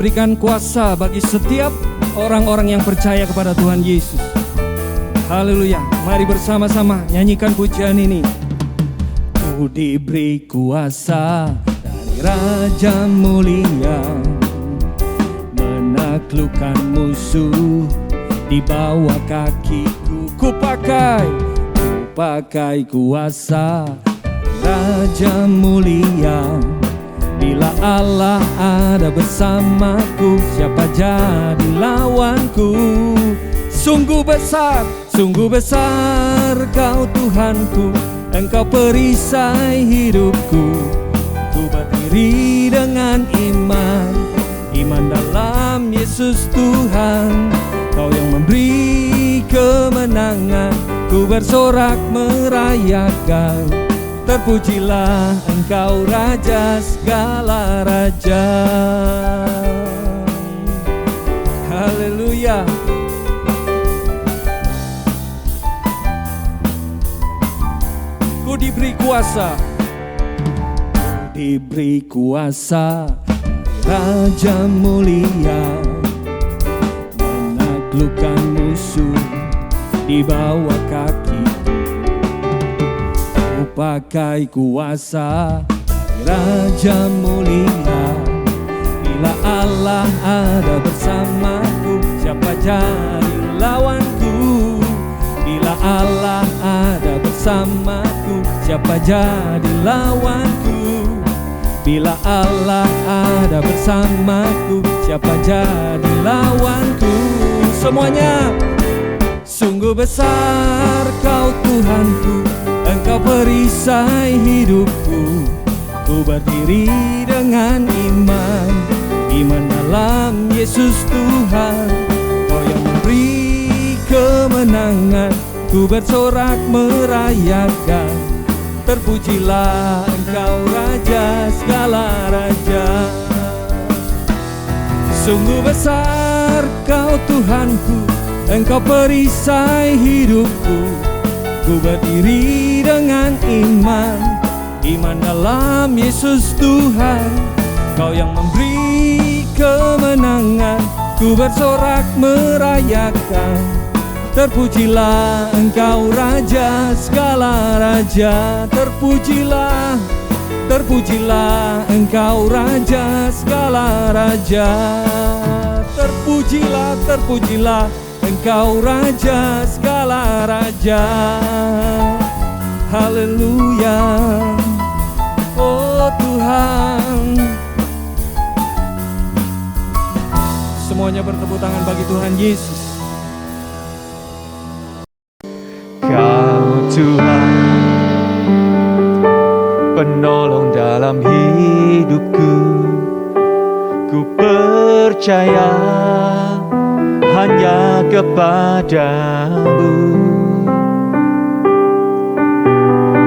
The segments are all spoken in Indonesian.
memberikan kuasa bagi setiap orang-orang yang percaya kepada Tuhan Yesus. Haleluya. Mari bersama-sama nyanyikan pujian ini. Ku diberi kuasa dari Raja mulia, menaklukkan musuh di bawah kakiku. Ku pakai kuasa Raja mulia. Bila Allah ada bersamaku, siapa jadi lawanku? Sungguh besar Kau Tuhanku, Engkau perisai hidupku. Ku berdiri dengan iman dalam Yesus Tuhan. Kau yang memberi kemenangan, ku bersorak merayakan. Terpujilah Engkau Raja segala raja. Haleluya. Ku diberi kuasa Raja mulia, menaklukkan musuh di bawah kaki. Ku pakai kuasa Raja mulia. Bila Allah ada bersamaku, siapa jadi lawanku? Bila Allah ada bersamaku, siapa jadi lawanku? Bila Allah ada bersamaku, siapa jadi lawanku? Semuanya. Sungguh besar Kau Tuhanku, Engkau perisai hidupku. Ku berdiri dengan iman dalam Yesus Tuhan. Kau yang memberi kemenangan, ku bersorak merayakan. Terpujilah Engkau Raja segala raja. Sungguh besar Kau Tuhanku, Engkau perisai hidupku. Ku berdiri dengan iman dalam Yesus Tuhan. Kau yang memberi kemenangan, ku bersorak merayakan. Terpujilah Engkau Raja segala raja. Terpujilah Engkau Raja segala raja. Terpujilah Engkau Raja segala raja. Haleluya. Oh Tuhan. Semuanya bertepuk tangan bagi Tuhan Yesus. Kau Tuhan, penolong dalam hidupku. Ku percaya hanya kepadamu.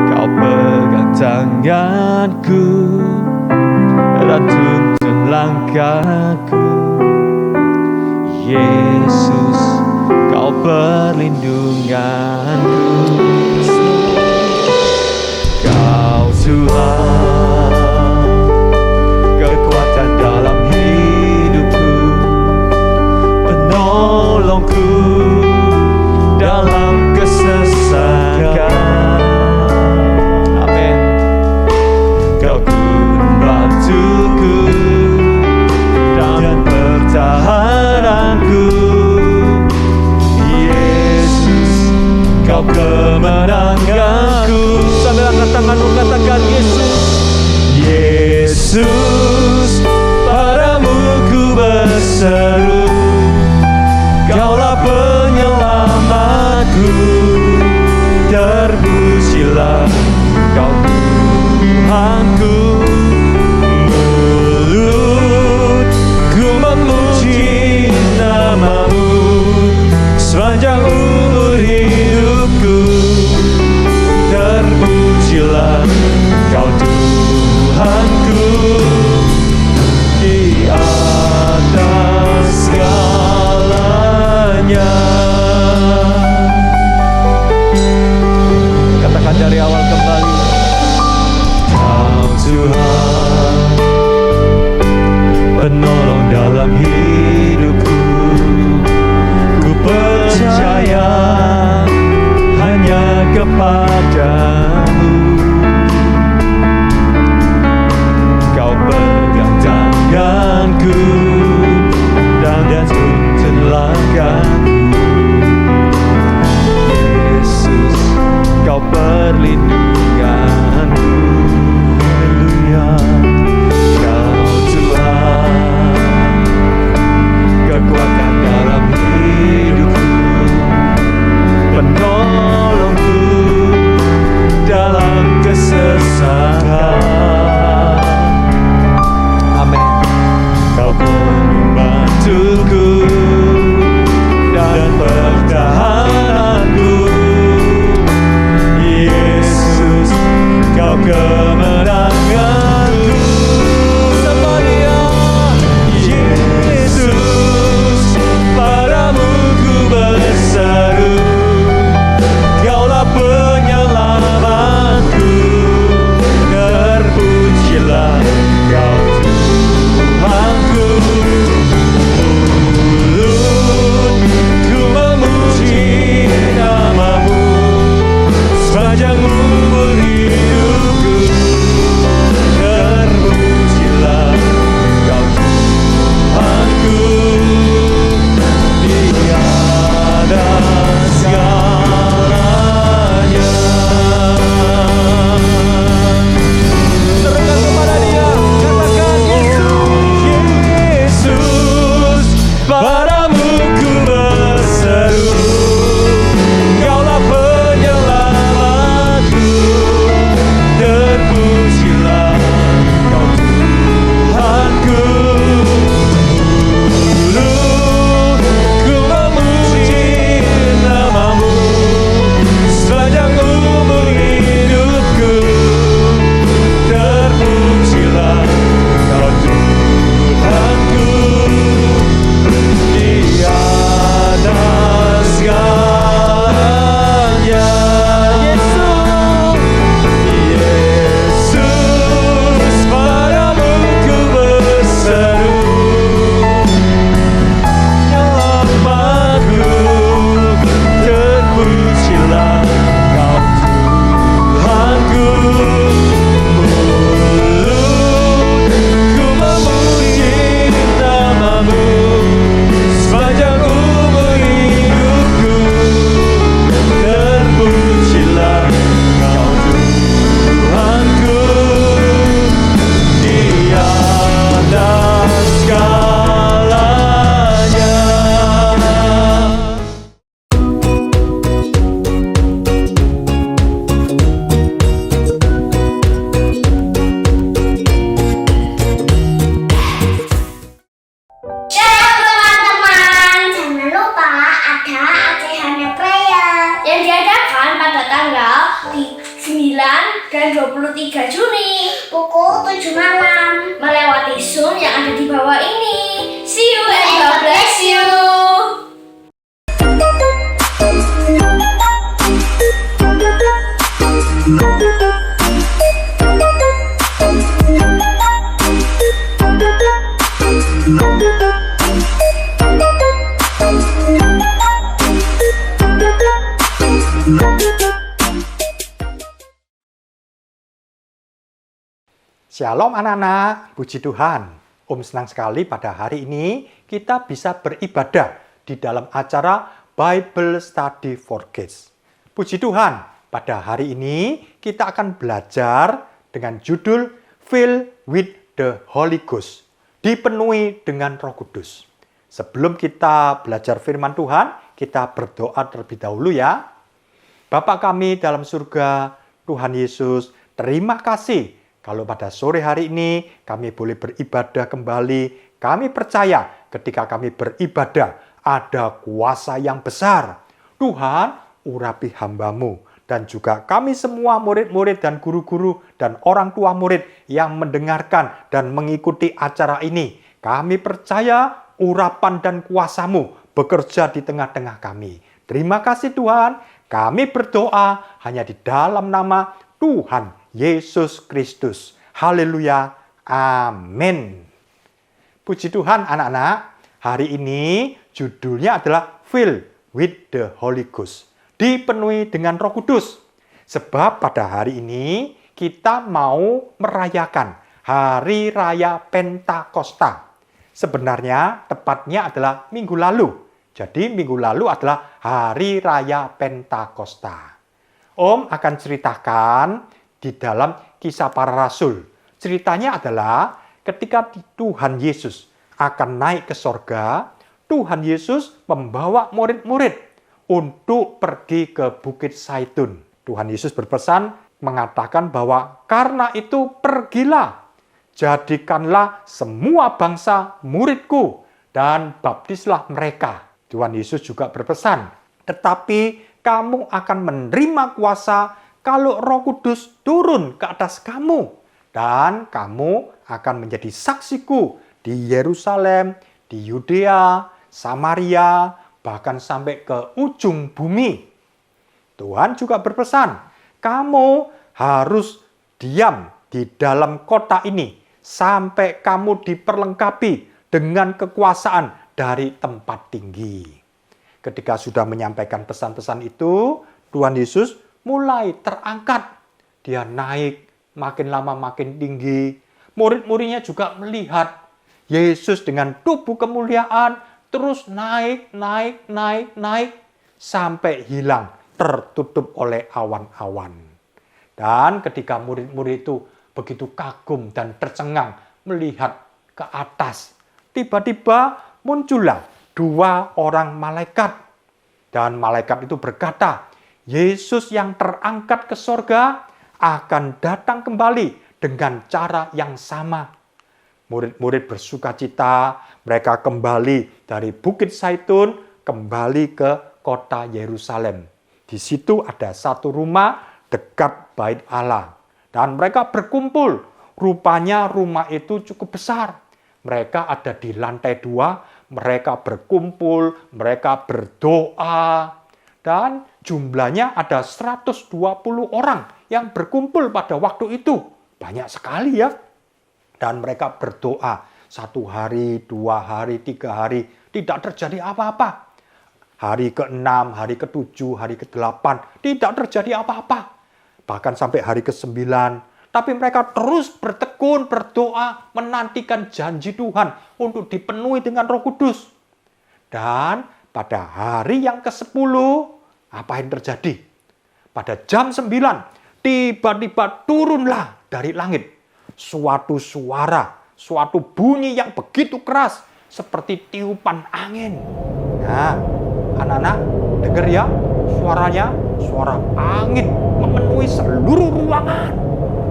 Kau pegang tanganku dan tuntun langkahku. Yesus, Kau perlindunganku. Kau Tuhan, kekuatan dalam hidupku, penolongku dalam kesesakan. Amin. Kau membantuku dan pertahananku. Yesus, Kau kemenanganku. Sambil angkat tanganmu katakan Yesus. Yesus, padamu ku berseru. Kaulah penyelamatku. Terpujilah Kau Tuhanku. Mulutku memuji nama-Mu sepanjang umur hidupku. Terpujilah Kau Tuhanku. Di atas pada tanggal 9 dan 23 Juni pukul 7 malam melewati Zoom yang ada di bawah ini. See you and God bless you. Shalom anak-anak, puji Tuhan. Om senang sekali pada hari ini kita bisa beribadah di dalam acara Bible Study for Kids. Puji Tuhan, pada hari ini kita akan belajar dengan judul Filled with the Holy Ghost, dipenuhi dengan Roh Kudus. Sebelum kita belajar firman Tuhan, kita berdoa terlebih dahulu ya. Bapa kami dalam surga, Tuhan Yesus, terima kasih kalau pada sore hari ini kami boleh beribadah kembali. Kami percaya ketika kami beribadah ada kuasa yang besar. Tuhan, urapi hamba-Mu. Dan juga kami semua murid-murid dan guru-guru dan orang tua murid yang mendengarkan dan mengikuti acara ini. Kami percaya urapan dan kuasa-Mu bekerja di tengah-tengah kami. Terima kasih Tuhan. Kami berdoa hanya di dalam nama Tuhan Yesus Kristus. Haleluya. Amin. Puji Tuhan anak-anak. Hari ini judulnya adalah Filled with the Holy Ghost. Dipenuhi dengan Roh Kudus. Sebab pada hari ini kita mau merayakan Hari Raya Pentakosta. Sebenarnya tepatnya adalah minggu lalu. Jadi minggu lalu adalah Hari Raya Pentakosta. Om akan ceritakan di dalam Kisah Para Rasul. Ceritanya adalah ketika Tuhan Yesus akan naik ke sorga, Tuhan Yesus membawa murid-murid untuk pergi ke Bukit Zaitun. Tuhan Yesus berpesan mengatakan bahwa karena itu pergilah, jadikanlah semua bangsa muridku dan baptislah mereka. Tuhan Yesus juga berpesan, tetapi kamu akan menerima kuasa kalau Roh Kudus turun ke atas kamu. Dan kamu akan menjadi saksiku di Yerusalem, di Yudea, Samaria, bahkan sampai ke ujung bumi. Tuhan juga berpesan, kamu harus diam di dalam kota ini sampai kamu diperlengkapi dengan kekuasaan dari tempat tinggi. Ketika sudah menyampaikan pesan-pesan itu, Tuhan Yesus mulai terangkat. Dia naik, makin lama makin tinggi. Murid-muridnya juga melihat Yesus dengan tubuh kemuliaan terus naik, sampai hilang, tertutup oleh awan-awan. Dan ketika murid-murid itu begitu kagum dan tercengang melihat ke atas, tiba-tiba muncullah 2 orang malaikat. Dan malaikat itu berkata, Yesus yang terangkat ke sorga akan datang kembali dengan cara yang sama. Murid-murid bersuka cita, mereka kembali dari Bukit Zaitun, kembali ke kota Yerusalem. Di situ ada satu rumah dekat Bait Allah. Dan mereka berkumpul, rupanya rumah itu cukup besar. Mereka ada di lantai 2, mereka berkumpul, mereka berdoa. Dan jumlahnya ada 120 orang yang berkumpul pada waktu itu. Banyak sekali ya. Dan mereka berdoa 1 hari, 2 hari, 3 hari. Tidak terjadi apa-apa. Hari ke-6, hari ke-7, hari ke-8. Tidak terjadi apa-apa. Bahkan sampai hari ke-9. Tapi mereka terus bertekun, berdoa, menantikan janji Tuhan untuk dipenuhi dengan Roh Kudus. Dan pada hari yang ke-10, apa yang terjadi? Pada jam 9, tiba-tiba turunlah dari langit suatu suara, suatu bunyi yang begitu keras seperti tiupan angin. Nah, anak-anak dengar ya, suaranya suara angin memenuhi seluruh ruangan.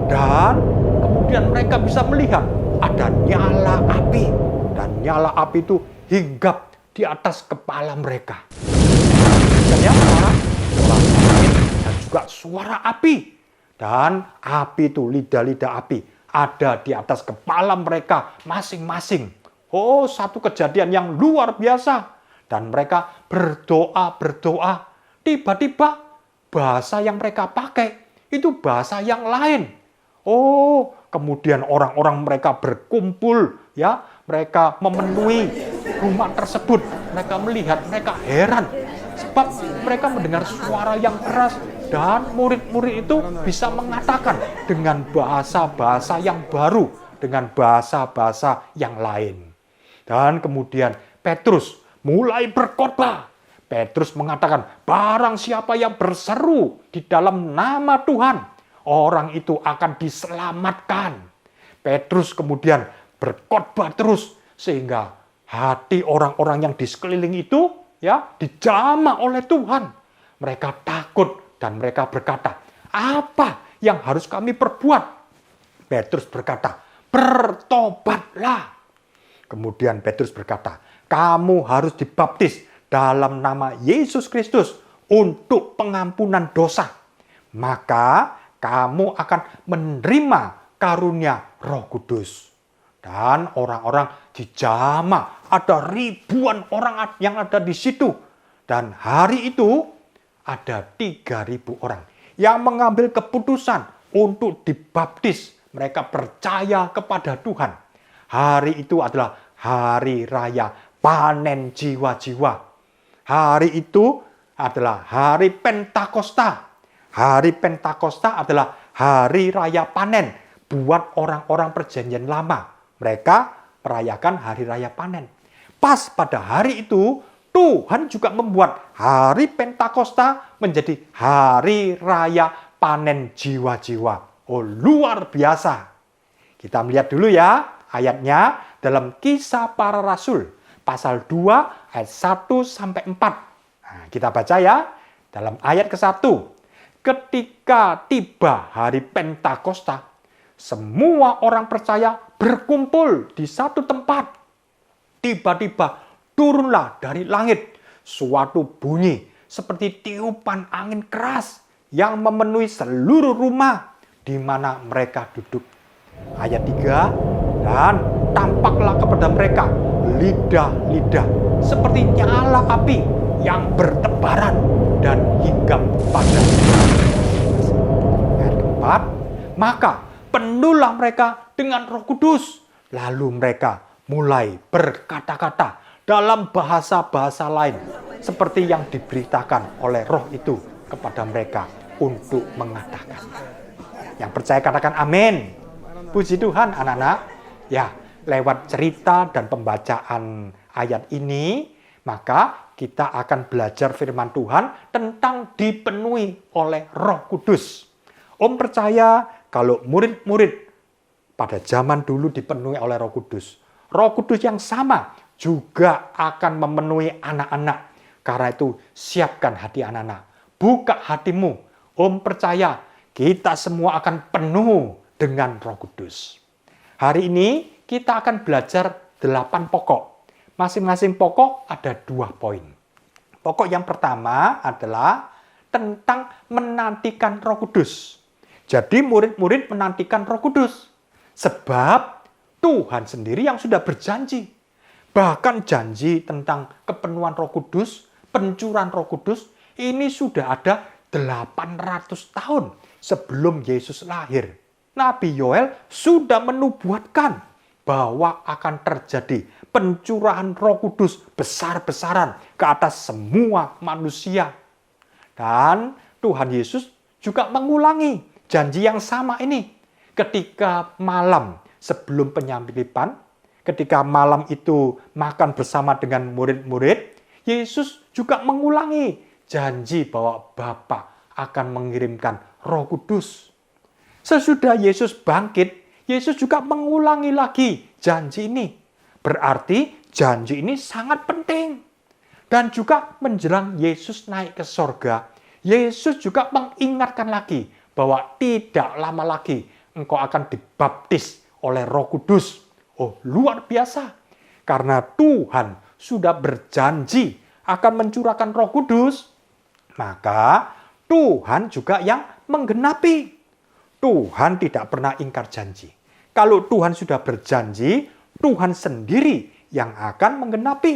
Dan kemudian mereka bisa melihat ada nyala api. Dan nyala api itu hinggap di atas kepala mereka. Dan ya, suara angin dan juga suara api. Dan api itu, lidah-lidah api, ada di atas kepala mereka masing-masing. Oh, satu kejadian yang luar biasa. Dan mereka berdoa. Tiba-tiba bahasa yang mereka pakai itu bahasa yang lain. Oh, kemudian orang-orang mereka berkumpul, ya, mereka memenuhi rumah tersebut. Mereka melihat, mereka heran sebab mereka mendengar suara yang keras dan murid-murid itu bisa mengatakan dengan bahasa-bahasa yang baru, dengan bahasa-bahasa yang lain. Dan kemudian Petrus mulai berkhotbah. Petrus mengatakan, barang siapa yang berseru di dalam nama Tuhan, orang itu akan diselamatkan. Petrus kemudian berkhotbah terus sehingga hati orang-orang yang di sekeliling itu ya dijamah oleh Tuhan. Mereka takut dan mereka berkata, apa yang harus kami perbuat? Petrus berkata, bertobatlah. Kemudian Petrus berkata, kamu harus dibaptis dalam nama Yesus Kristus untuk pengampunan dosa. Maka kamu akan menerima karunia Roh Kudus. Dan orang-orang dijamah, ada ribuan orang yang ada di situ. Dan hari itu ada 3.000 orang yang mengambil keputusan untuk dibaptis. Mereka percaya kepada Tuhan. Hari itu adalah hari raya panen jiwa-jiwa. Hari itu adalah hari Pentakosta. Hari Pentakosta adalah hari raya panen buat orang-orang perjanjian lama. Mereka merayakan hari raya panen. Pas pada hari itu, Tuhan juga membuat hari Pentakosta menjadi hari raya panen jiwa-jiwa. Oh, luar biasa. Kita melihat dulu ya ayatnya dalam Kisah Para Rasul pasal 2 ayat 1-4. Nah, kita baca ya dalam ayat ke-1. Ketika tiba hari Pentakosta, semua orang percaya berkumpul di satu tempat. Tiba-tiba turunlah dari langit suatu bunyi seperti tiupan angin keras yang memenuhi seluruh rumah di mana mereka duduk. Ayat 3, dan tampaklah kepada mereka lidah-lidah seperti nyala api yang bertebaran dan hinggap pada mereka. Ayat keempat, maka penuhlah mereka dengan Roh Kudus. Lalu mereka mulai berkata-kata dalam bahasa-bahasa lain seperti yang diberitakan oleh Roh itu kepada mereka untuk mengatakan. Yang percaya katakan amin. Puji Tuhan anak-anak. Ya, lewat cerita dan pembacaan ayat ini, maka kita akan belajar firman Tuhan tentang dipenuhi oleh Roh Kudus. Om percaya kalau murid-murid pada zaman dulu dipenuhi oleh Roh Kudus. Roh Kudus yang sama juga akan memenuhi anak-anak. Karena itu siapkan hati anak-anak. Buka hatimu. Om percaya kita semua akan penuh dengan Roh Kudus. Hari ini kita akan belajar 8 pokok. Masing-masing pokok ada 2 poin. Pokok yang pertama adalah tentang menantikan Roh Kudus. Jadi murid-murid menantikan Roh Kudus. Sebab Tuhan sendiri yang sudah berjanji. Bahkan janji tentang kepenuhan Roh Kudus, pencurahan Roh Kudus, ini sudah ada 800 tahun sebelum Yesus lahir. Nabi Yoel sudah menubuatkan bahwa akan terjadi pencurahan Roh Kudus besar-besaran ke atas semua manusia. Dan Tuhan Yesus juga mengulangi janji yang sama ini. Ketika malam sebelum penyaliban, ketika malam itu makan bersama dengan murid-murid, Yesus juga mengulangi janji bahwa Bapa akan mengirimkan Roh Kudus. Sesudah Yesus bangkit, Yesus juga mengulangi lagi janji ini. Berarti janji ini sangat penting. Dan juga menjelang Yesus naik ke sorga, Yesus juga mengingatkan lagi bahwa tidak lama lagi engkau akan dibaptis oleh Roh Kudus. Oh, luar biasa. Karena Tuhan sudah berjanji akan mencurahkan Roh Kudus, maka Tuhan juga yang menggenapi. Tuhan tidak pernah ingkar janji. Kalau Tuhan sudah berjanji, Tuhan sendiri yang akan menggenapi.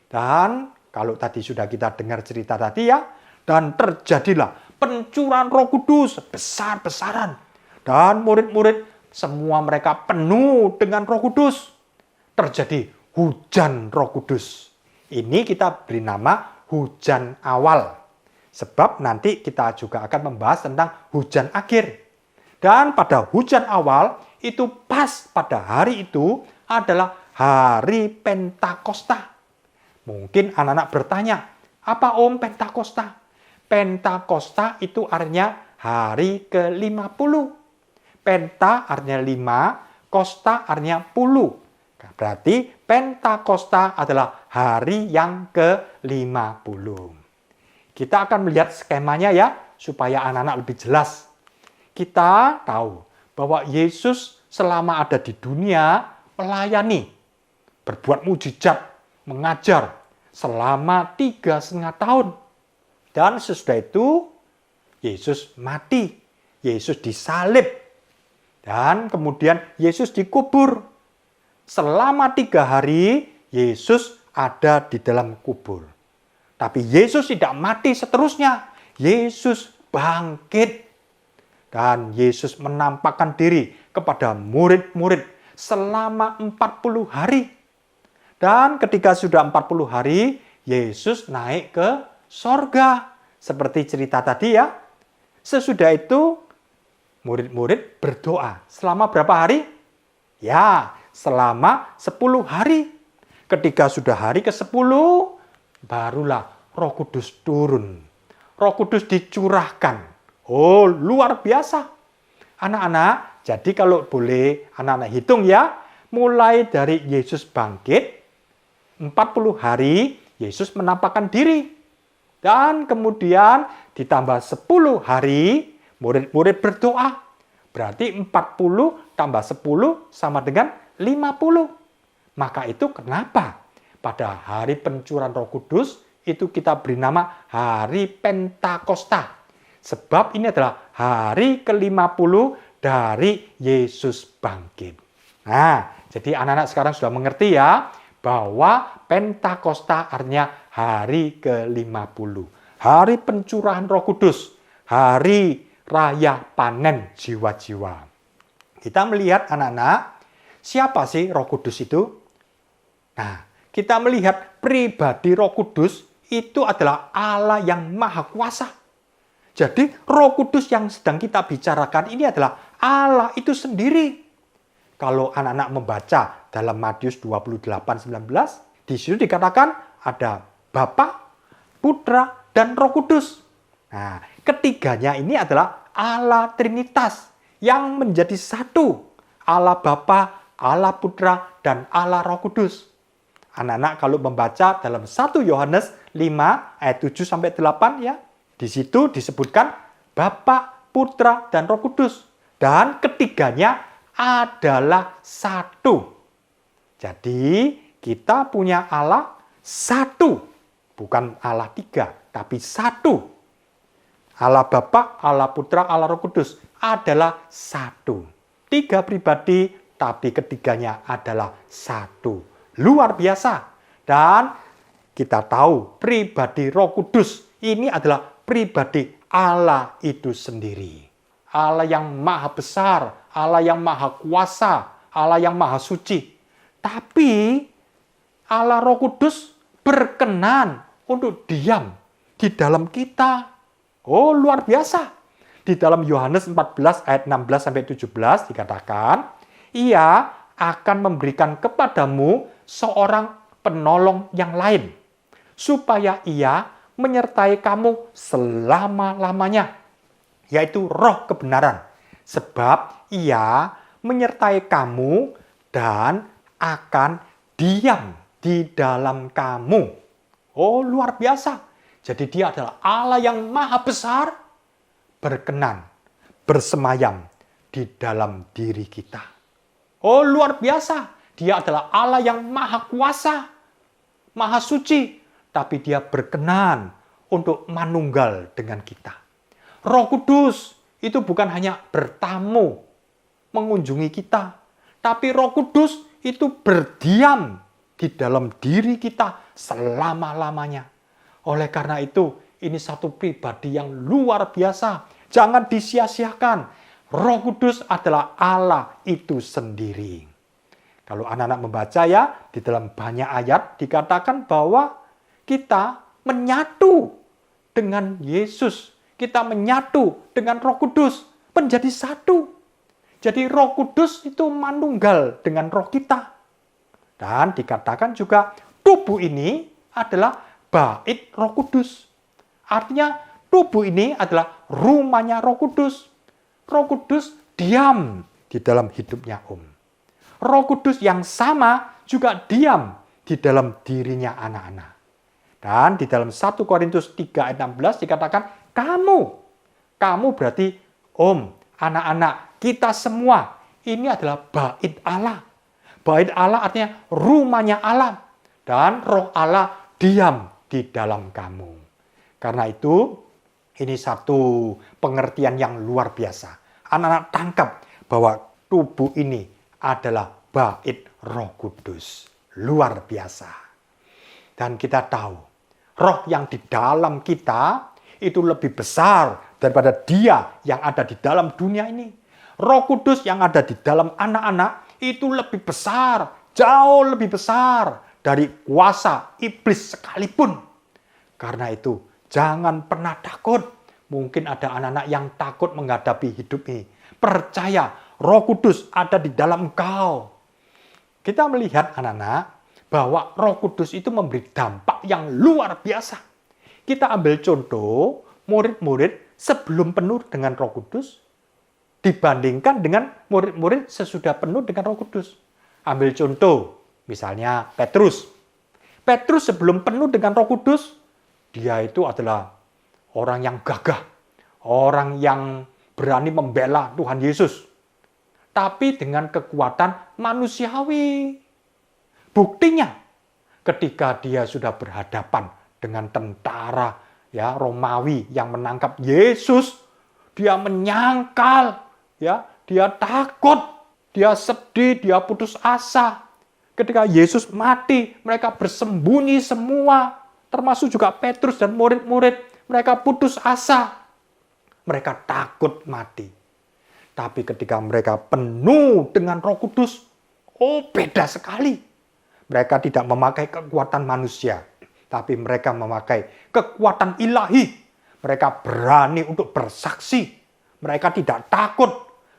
Dan kalau tadi sudah kita dengar cerita tadi ya, dan terjadilah pencurahan Roh Kudus besar-besaran. Dan murid-murid semua mereka penuh dengan Roh Kudus. Terjadi hujan Roh Kudus. Ini kita beri nama hujan awal. Sebab nanti kita juga akan membahas tentang hujan akhir. Dan pada hujan awal, itu pas pada hari itu adalah hari Pentakosta. Mungkin anak-anak bertanya, apa Om Pentakosta? Pentakosta itu artinya hari ke-50. Penta artinya 5, kosta artinya puluh. Berarti Pentakosta adalah hari yang ke-50. Kita akan melihat skemanya ya, supaya anak-anak lebih jelas. Kita tahu bahwa Yesus selama ada di dunia melayani, berbuat mujizat, mengajar selama 3,5 tahun. Dan sesudah itu Yesus mati, Yesus disalib, dan kemudian Yesus dikubur. Selama 3 hari Yesus ada di dalam kubur. Tapi Yesus tidak mati seterusnya, Yesus bangkit. Dan Yesus menampakkan diri kepada murid-murid selama 40 hari. Dan ketika sudah 40 hari, Yesus naik ke sorga. Seperti cerita tadi ya. Sesudah itu, murid-murid berdoa. Selama berapa hari? Ya, selama 10 hari. Ketika sudah hari ke-10, barulah Roh Kudus turun. Roh Kudus dicurahkan. Oh, luar biasa. Anak-anak, jadi kalau boleh anak-anak hitung ya, mulai dari Yesus bangkit, 40 hari Yesus menampakkan diri. Dan kemudian ditambah 10 hari, murid-murid berdoa. Berarti 40 tambah 10 sama dengan 50. Maka itu kenapa pada hari pencurahan Roh Kudus itu kita beri nama hari Pentakosta. Sebab ini adalah hari ke-50 dari Yesus bangkit. Nah, jadi anak-anak sekarang sudah mengerti ya, bahwa Pentakosta artinya hari ke-50. Hari pencurahan Roh Kudus, hari raya panen jiwa-jiwa. Kita melihat anak-anak, siapa sih Roh Kudus itu? Nah, kita melihat pribadi Roh Kudus itu adalah Allah yang Maha Kuasa. Jadi Roh Kudus yang sedang kita bicarakan ini adalah Allah itu sendiri. Kalau anak-anak membaca dalam Matius 28:19, di situ dikatakan ada Bapa, Putra, dan Roh Kudus. Nah, ketiganya ini adalah Allah Trinitas yang menjadi satu. Allah Bapa, Allah Putra, dan Allah Roh Kudus. Anak-anak kalau membaca dalam 1 Yohanes 5 ayat 7-8 ya, di situ disebutkan Bapa, Putra, dan Roh Kudus. Dan ketiganya adalah satu. Jadi kita punya Allah satu. Bukan Allah tiga, tapi satu. Allah Bapa, Allah Putra, Allah Roh Kudus adalah satu. 3 pribadi, tapi ketiganya adalah satu. Luar biasa. Dan kita tahu pribadi Roh Kudus ini adalah pribadi Allah itu sendiri. Allah yang maha besar, Allah yang maha kuasa, Allah yang maha suci. Tapi Allah Roh Kudus berkenan untuk diam di dalam kita. Oh, luar biasa. Di dalam Yohanes 14 ayat 16-17 dikatakan, Ia akan memberikan kepadamu seorang penolong yang lain, supaya Ia menyertai kamu selama-lamanya, yaitu Roh kebenaran. Sebab Ia menyertai kamu dan akan diam di dalam kamu. Oh, luar biasa. Jadi Dia adalah Allah yang maha besar, berkenan, bersemayam di dalam diri kita. Oh, luar biasa. Dia adalah Allah yang maha kuasa, maha suci, tapi Dia berkenan untuk manunggal dengan kita. Roh Kudus itu bukan hanya bertamu mengunjungi kita, tapi Roh Kudus itu berdiam di dalam diri kita selama-lamanya. Oleh karena itu, ini satu pribadi yang luar biasa. Jangan disia-siakan. Roh Kudus adalah Allah itu sendiri. Kalau anak-anak membaca ya, di dalam banyak ayat dikatakan bahwa kita menyatu dengan Yesus. Kita menyatu dengan Roh Kudus, menjadi satu. Jadi Roh Kudus itu manunggal dengan roh kita. Dan dikatakan juga tubuh ini adalah bait Roh Kudus. Artinya tubuh ini adalah rumahnya Roh Kudus. Roh Kudus diam di dalam hidupnya Roh Kudus yang sama juga diam di dalam dirinya anak-anak. Dan di dalam 1 Korintus 3 ayat 16 dikatakan, kamu berarti anak-anak, kita semua, ini adalah bait Allah. Bait Allah artinya rumahnya Allah. Dan roh Allah diam di dalam kamu. Karena itu, ini satu pengertian yang luar biasa. Anak-anak tangkap bahwa tubuh ini adalah bait Roh Kudus. Luar biasa. Dan kita tahu, roh yang di dalam kita itu lebih besar daripada dia yang ada di dalam dunia ini. Roh Kudus yang ada di dalam anak-anak itu lebih besar, jauh lebih besar dari kuasa iblis sekalipun. Karena itu, jangan pernah takut. Mungkin ada anak-anak yang takut menghadapi hidup ini. Percaya, Roh Kudus ada di dalam engkau. Kita melihat anak-anak bahwa Roh Kudus itu memberi dampak yang luar biasa. Kita ambil contoh murid-murid sebelum penuh dengan Roh Kudus dibandingkan dengan murid-murid sesudah penuh dengan Roh Kudus. Ambil contoh, misalnya Petrus. Petrus sebelum penuh dengan Roh Kudus, dia itu adalah orang yang gagah, orang yang berani membela Tuhan Yesus. Tapi dengan kekuatan manusiawi. Buktinya, ketika dia sudah berhadapan dengan tentara Romawi yang menangkap Yesus, dia menyangkal, dia takut, dia sedih, dia putus asa. Ketika Yesus mati, mereka bersembunyi semua, termasuk juga Petrus dan murid-murid. Mereka putus asa, mereka takut mati. Tapi ketika mereka penuh dengan Roh Kudus, beda sekali. Mereka tidak memakai kekuatan manusia, tapi mereka memakai kekuatan ilahi. Mereka berani untuk bersaksi. Mereka tidak takut.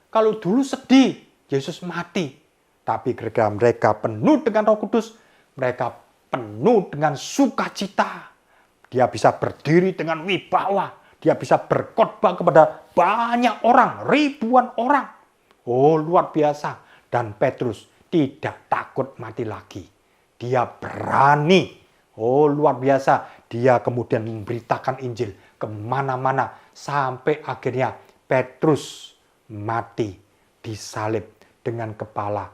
Kalau dulu sedih, Yesus mati. Tapi ketika mereka penuh dengan Roh Kudus, mereka penuh dengan sukacita. Dia bisa berdiri dengan wibawa. Dia bisa berkhotbah kepada banyak orang, ribuan orang. Luar biasa. Dan Petrus tidak takut mati lagi. Dia berani. Luar biasa. Dia kemudian memberitakan Injil kemana-mana. Sampai akhirnya Petrus mati disalib dengan kepala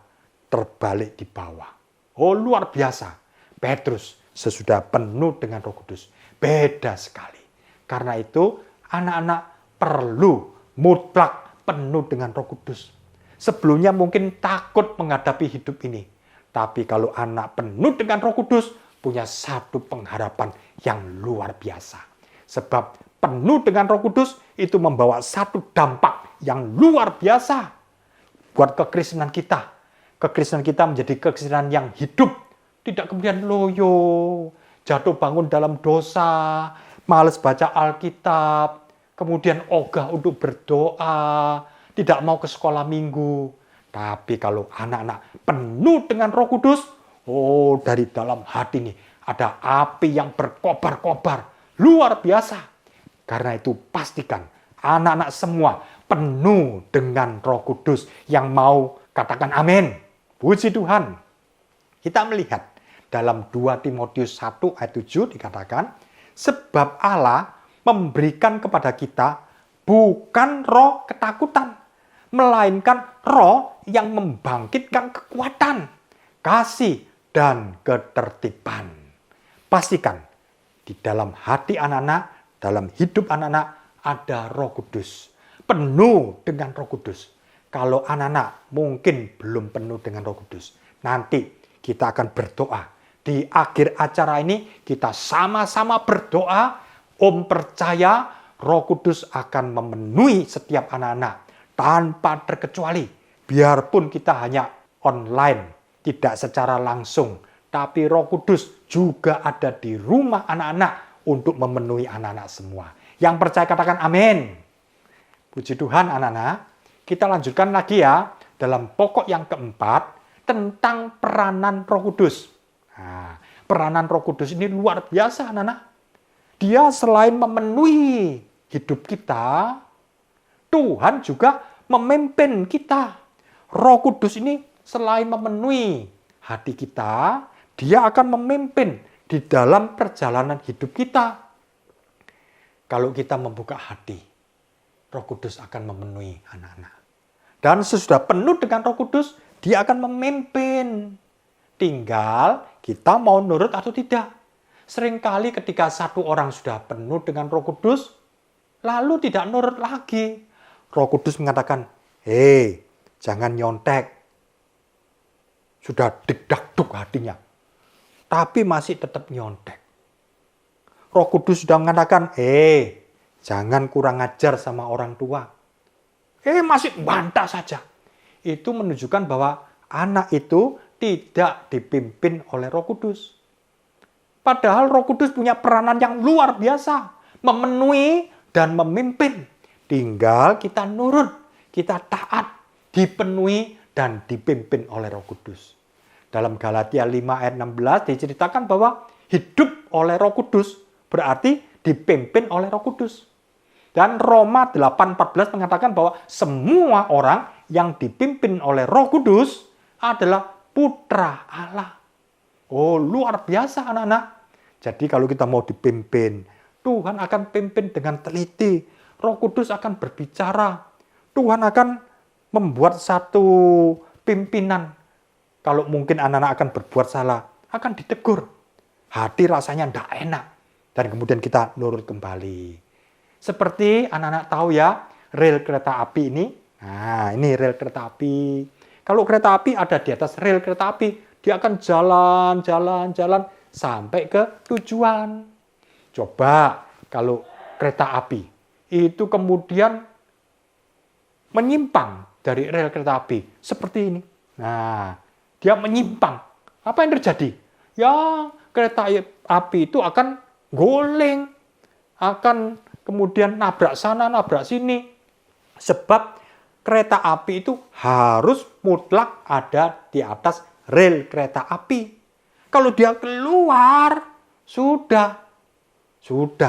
terbalik di bawah. Luar biasa. Petrus sesudah penuh dengan Roh Kudus. Beda sekali. Karena itu anak-anak perlu mutlak penuh dengan Roh Kudus. Sebelumnya mungkin takut menghadapi hidup ini. Tapi kalau anak penuh dengan Roh Kudus, punya satu pengharapan yang luar biasa. Sebab penuh dengan Roh Kudus itu membawa satu dampak yang luar biasa buat kekristenan kita. Kekristenan kita menjadi kekristenan yang hidup. Tidak kemudian loyo, jatuh bangun dalam dosa, malas baca Alkitab, kemudian ogah untuk berdoa, tidak mau ke sekolah minggu. Tapi kalau anak-anak penuh dengan Roh Kudus, dari dalam hati ini ada api yang berkobar-kobar, luar biasa. Karena itu pastikan anak-anak semua penuh dengan Roh Kudus yang mau katakan amin. Puji Tuhan. Kita melihat dalam 2 Timotius 1 ayat 7 dikatakan, sebab Allah memberikan kepada kita bukan roh ketakutan, melainkan roh yang membangkitkan kekuatan, kasih, dan ketertiban. Pastikan di dalam hati anak-anak, dalam hidup anak-anak, ada Roh Kudus. Penuh dengan Roh Kudus. Kalau anak-anak mungkin belum penuh dengan Roh Kudus, nanti kita akan berdoa. Di akhir acara ini kita sama-sama berdoa. Om percaya Roh Kudus akan memenuhi setiap anak-anak tanpa terkecuali. Biarpun kita hanya online, tidak secara langsung, tapi Roh Kudus juga ada di rumah anak-anak untuk memenuhi anak-anak semua. Yang percaya katakan amin. Puji Tuhan anak-anak. Kita lanjutkan lagi ya dalam pokok yang keempat tentang peranan Roh Kudus. Nah, peranan Roh Kudus ini luar biasa anak-anak. Dia selain memenuhi hidup kita, Tuhan juga memimpin kita. Roh Kudus ini selain memenuhi hati kita, dia akan memimpin di dalam perjalanan hidup kita. Kalau kita membuka hati, Roh Kudus akan memenuhi anak-anak. Dan sesudah penuh dengan Roh Kudus, dia akan memimpin. Tinggal kita mau nurut atau tidak. Seringkali ketika satu orang sudah penuh dengan Roh Kudus, lalu tidak nurut lagi. Roh Kudus mengatakan, hei, jangan nyontek. Sudah degdagdug hatinya, tapi masih tetap nyontek. Roh Kudus sudah mengatakan, jangan kurang ajar sama orang tua. Masih bantah saja. Itu menunjukkan bahwa anak itu tidak dipimpin oleh Roh Kudus. Padahal Roh Kudus punya peranan yang luar biasa. Memenuhi dan memimpin. Tinggal kita nurut, kita taat, dipenuhi dan dipimpin oleh Roh Kudus. Dalam Galatia 5 ayat 16 diceritakan bahwa hidup oleh Roh Kudus berarti dipimpin oleh Roh Kudus. Dan Roma 8:14 mengatakan bahwa semua orang yang dipimpin oleh Roh Kudus adalah putra Allah. Oh, luar biasa anak-anak. Jadi kalau kita mau dipimpin, Tuhan akan pimpin dengan teliti. Roh Kudus akan berbicara. Tuhan akan membuat satu pimpinan. Kalau mungkin anak-anak akan berbuat salah, akan ditegur. Hati rasanya tidak enak. Dan kemudian kita nurut kembali. Seperti anak-anak tahu ya, rel kereta api ini. Nah, ini rel kereta api. Kalau kereta api ada di atas rel kereta api, dia akan jalan sampai ke tujuan. Coba kalau kereta api itu kemudian menyimpang dari rel kereta api seperti ini. Nah, dia menyimpang. Apa yang terjadi? Ya, kereta api itu akan goleng, akan kemudian nabrak sana, nabrak sini. Sebab kereta api itu harus mutlak ada di atas rel kereta api. Kalau dia keluar, sudah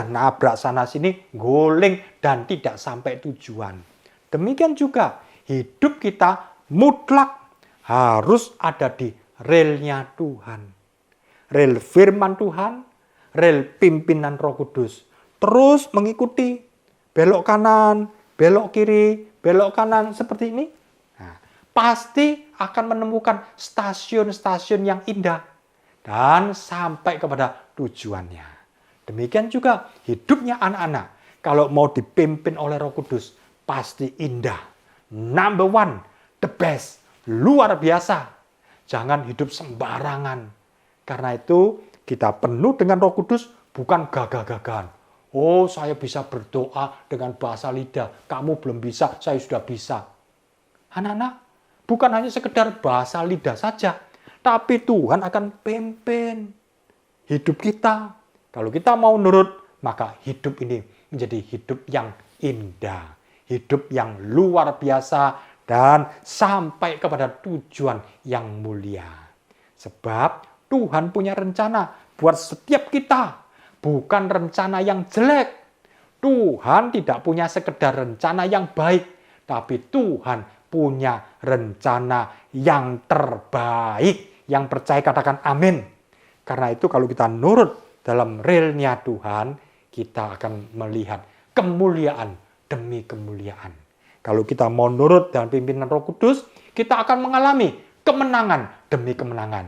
nabrak sana sini, goleng dan tidak sampai tujuan. Demikian juga hidup kita mutlak harus ada di relnya Tuhan. Rel firman Tuhan, rel pimpinan Roh Kudus. Terus mengikuti belok kanan, belok kiri, belok kanan seperti ini. Nah, pasti akan menemukan stasiun-stasiun yang indah dan sampai kepada tujuannya. Demikian juga hidupnya anak-anak. Kalau mau dipimpin oleh Roh Kudus, pasti indah. Number one, the best, luar biasa. Jangan hidup sembarangan. Karena itu kita penuh dengan Roh Kudus, bukan gagah-gagahan. Oh, saya bisa berdoa dengan bahasa lidah. Kamu belum bisa, saya sudah bisa. Anak-anak, bukan hanya sekedar bahasa lidah saja. Tapi Tuhan akan pimpin hidup kita. Kalau kita mau nurut, maka hidup ini menjadi hidup yang indah. Hidup yang luar biasa dan sampai kepada tujuan yang mulia. Sebab Tuhan punya rencana buat setiap kita. Bukan rencana yang jelek. Tuhan tidak punya sekedar rencana yang baik. Tapi Tuhan punya rencana yang terbaik. Yang percaya katakan amin. Karena itu kalau kita nurut dalam relnya Tuhan, kita akan melihat kemuliaan demi kemuliaan. Kalau kita mau nurut dalam pimpinan Roh Kudus, kita akan mengalami kemenangan demi kemenangan.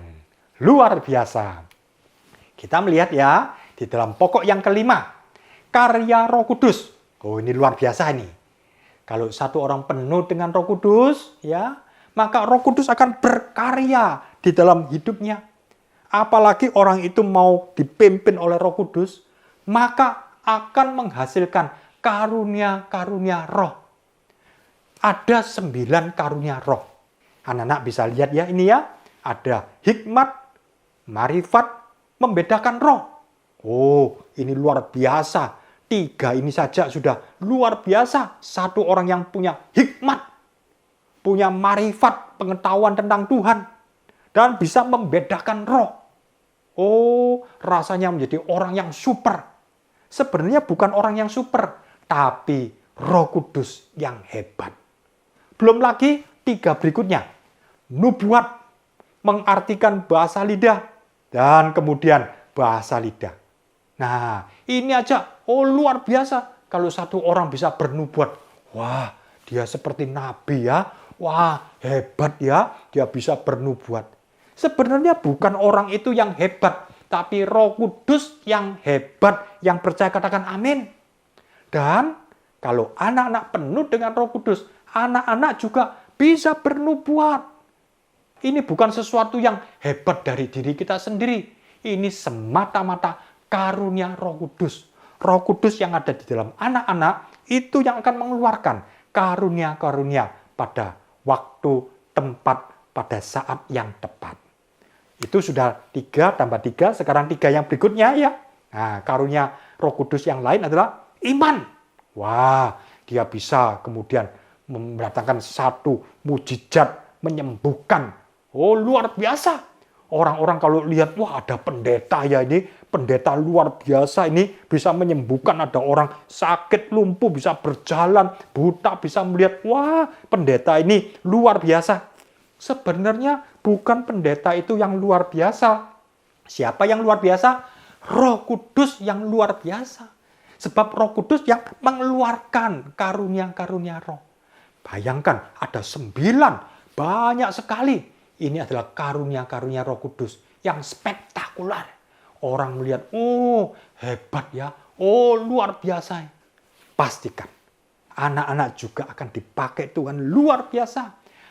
Luar biasa. Kita melihat ya, di dalam pokok yang kelima, karya Roh Kudus Oh, ini luar biasa ini. Kalau satu orang penuh dengan Roh Kudus, ya, maka Roh Kudus akan berkarya di dalam hidupnya. Apalagi orang itu mau dipimpin oleh Roh Kudus, maka akan menghasilkan karunia-karunia roh. Ada 9 karunia roh. Anak-anak bisa lihat ya ini ya. Ada hikmat, marifat, membedakan roh. Oh, ini luar biasa. 3 ini saja sudah luar biasa. Satu orang yang punya hikmat, punya marifat, pengetahuan tentang Tuhan, dan bisa membedakan roh. Oh, rasanya menjadi orang yang super. Sebenarnya bukan orang yang super, tapi Roh Kudus yang hebat. Belum lagi 3 berikutnya. Nubuat, mengartikan bahasa lidah, dan kemudian bahasa lidah. Nah, ini aja, oh luar biasa. Kalau satu orang bisa bernubuat, wah dia seperti nabi ya, wah hebat ya, dia bisa bernubuat. Sebenarnya bukan orang itu yang hebat, tapi Roh Kudus yang hebat, yang percaya katakan amin. Dan kalau anak-anak penuh dengan Roh Kudus, anak-anak juga bisa bernubuat. Ini bukan sesuatu yang hebat dari diri kita sendiri. Ini semata-mata karunia Roh Kudus. Roh Kudus yang ada di dalam anak-anak itu yang akan mengeluarkan karunia-karunia pada waktu, tempat, pada saat yang tepat. Itu sudah 3 tambah 3, sekarang 3 yang berikutnya ya. Nah, karunia Roh Kudus yang lain adalah iman. Wah, dia bisa kemudian mendatangkan satu mujizat menyembuhkan. Oh, luar biasa. Orang-orang kalau lihat, wah ada pendeta ya ini, pendeta luar biasa ini bisa menyembuhkan, ada orang sakit lumpuh bisa berjalan, buta bisa melihat, wah pendeta ini luar biasa. Sebenarnya bukan pendeta itu yang luar biasa. Siapa yang luar biasa? Roh Kudus yang luar biasa. Sebab Roh Kudus yang mengeluarkan karunia-karunia roh. Bayangkan ada 9, banyak sekali. Ini adalah karunia-karunia Roh Kudus yang spektakuler. Orang melihat, oh hebat ya, oh luar biasa. Pastikan anak-anak juga akan dipakai Tuhan luar biasa.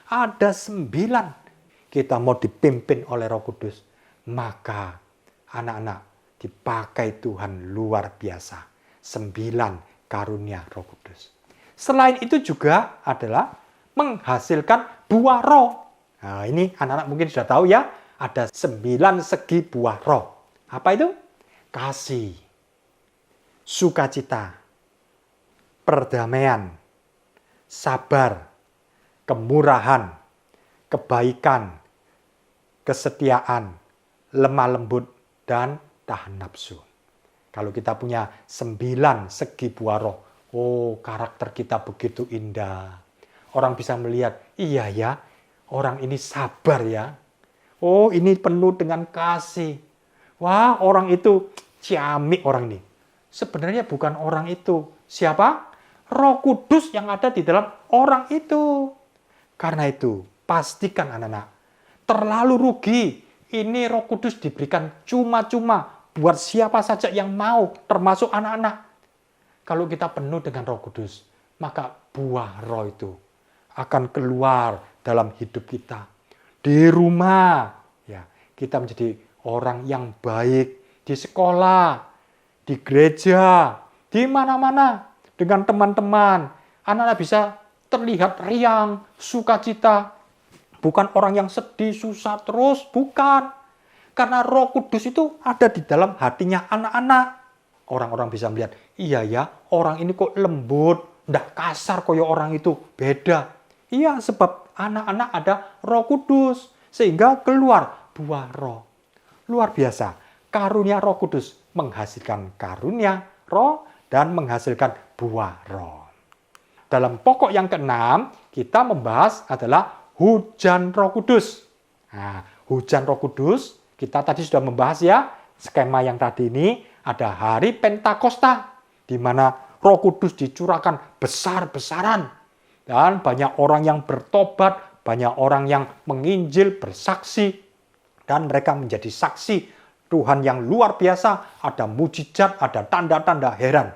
Ada 9 kita mau dipimpin oleh Roh Kudus. Maka anak-anak dipakai Tuhan luar biasa. 9 karunia Roh Kudus. Selain itu juga adalah menghasilkan buah roh. Nah, ini anak-anak mungkin sudah tahu ya, ada 9 segi buah roh. Apa itu? Kasih, sukacita, perdamaian, sabar, kemurahan, kebaikan, kesetiaan, lemah lembut, dan tahan nafsu. Kalau kita punya 9 segi buah roh, oh karakter kita begitu indah. Orang bisa melihat, iya ya, orang ini sabar ya. Oh, ini penuh dengan kasih. Wah, orang itu ciamik orang ini. Sebenarnya bukan orang itu. Siapa? Roh Kudus yang ada di dalam orang itu. Karena itu, pastikan anak-anak, terlalu rugi. Ini Roh Kudus diberikan cuma-cuma buat siapa saja yang mau, termasuk anak-anak. Kalau kita penuh dengan Roh Kudus, maka buah roh itu akan keluar dalam hidup kita. Di rumah, ya, kita menjadi orang yang baik. Di sekolah, di gereja, di mana-mana. Dengan teman-teman, anak-anak bisa terlihat riang, sukacita. Bukan orang yang sedih, susah terus, bukan. Karena Roh Kudus itu ada di dalam hatinya anak-anak. Orang-orang bisa melihat, iya ya, orang ini kok lembut, ndak kasar koyo orang itu, beda. Iya, sebab anak-anak ada Roh Kudus, sehingga keluar buah roh. Luar biasa, karunia Roh Kudus menghasilkan karunia roh dan menghasilkan buah roh. Dalam pokok yang keenam, kita membahas adalah hujan Roh Kudus. Nah, hujan Roh Kudus, kita tadi sudah membahas ya, skema yang tadi ini ada hari Pentakosta, di mana Roh Kudus dicurahkan besar-besaran. Dan banyak orang yang bertobat, banyak orang yang menginjil, bersaksi, dan mereka menjadi saksi Tuhan yang luar biasa, ada mujizat, ada tanda-tanda heran.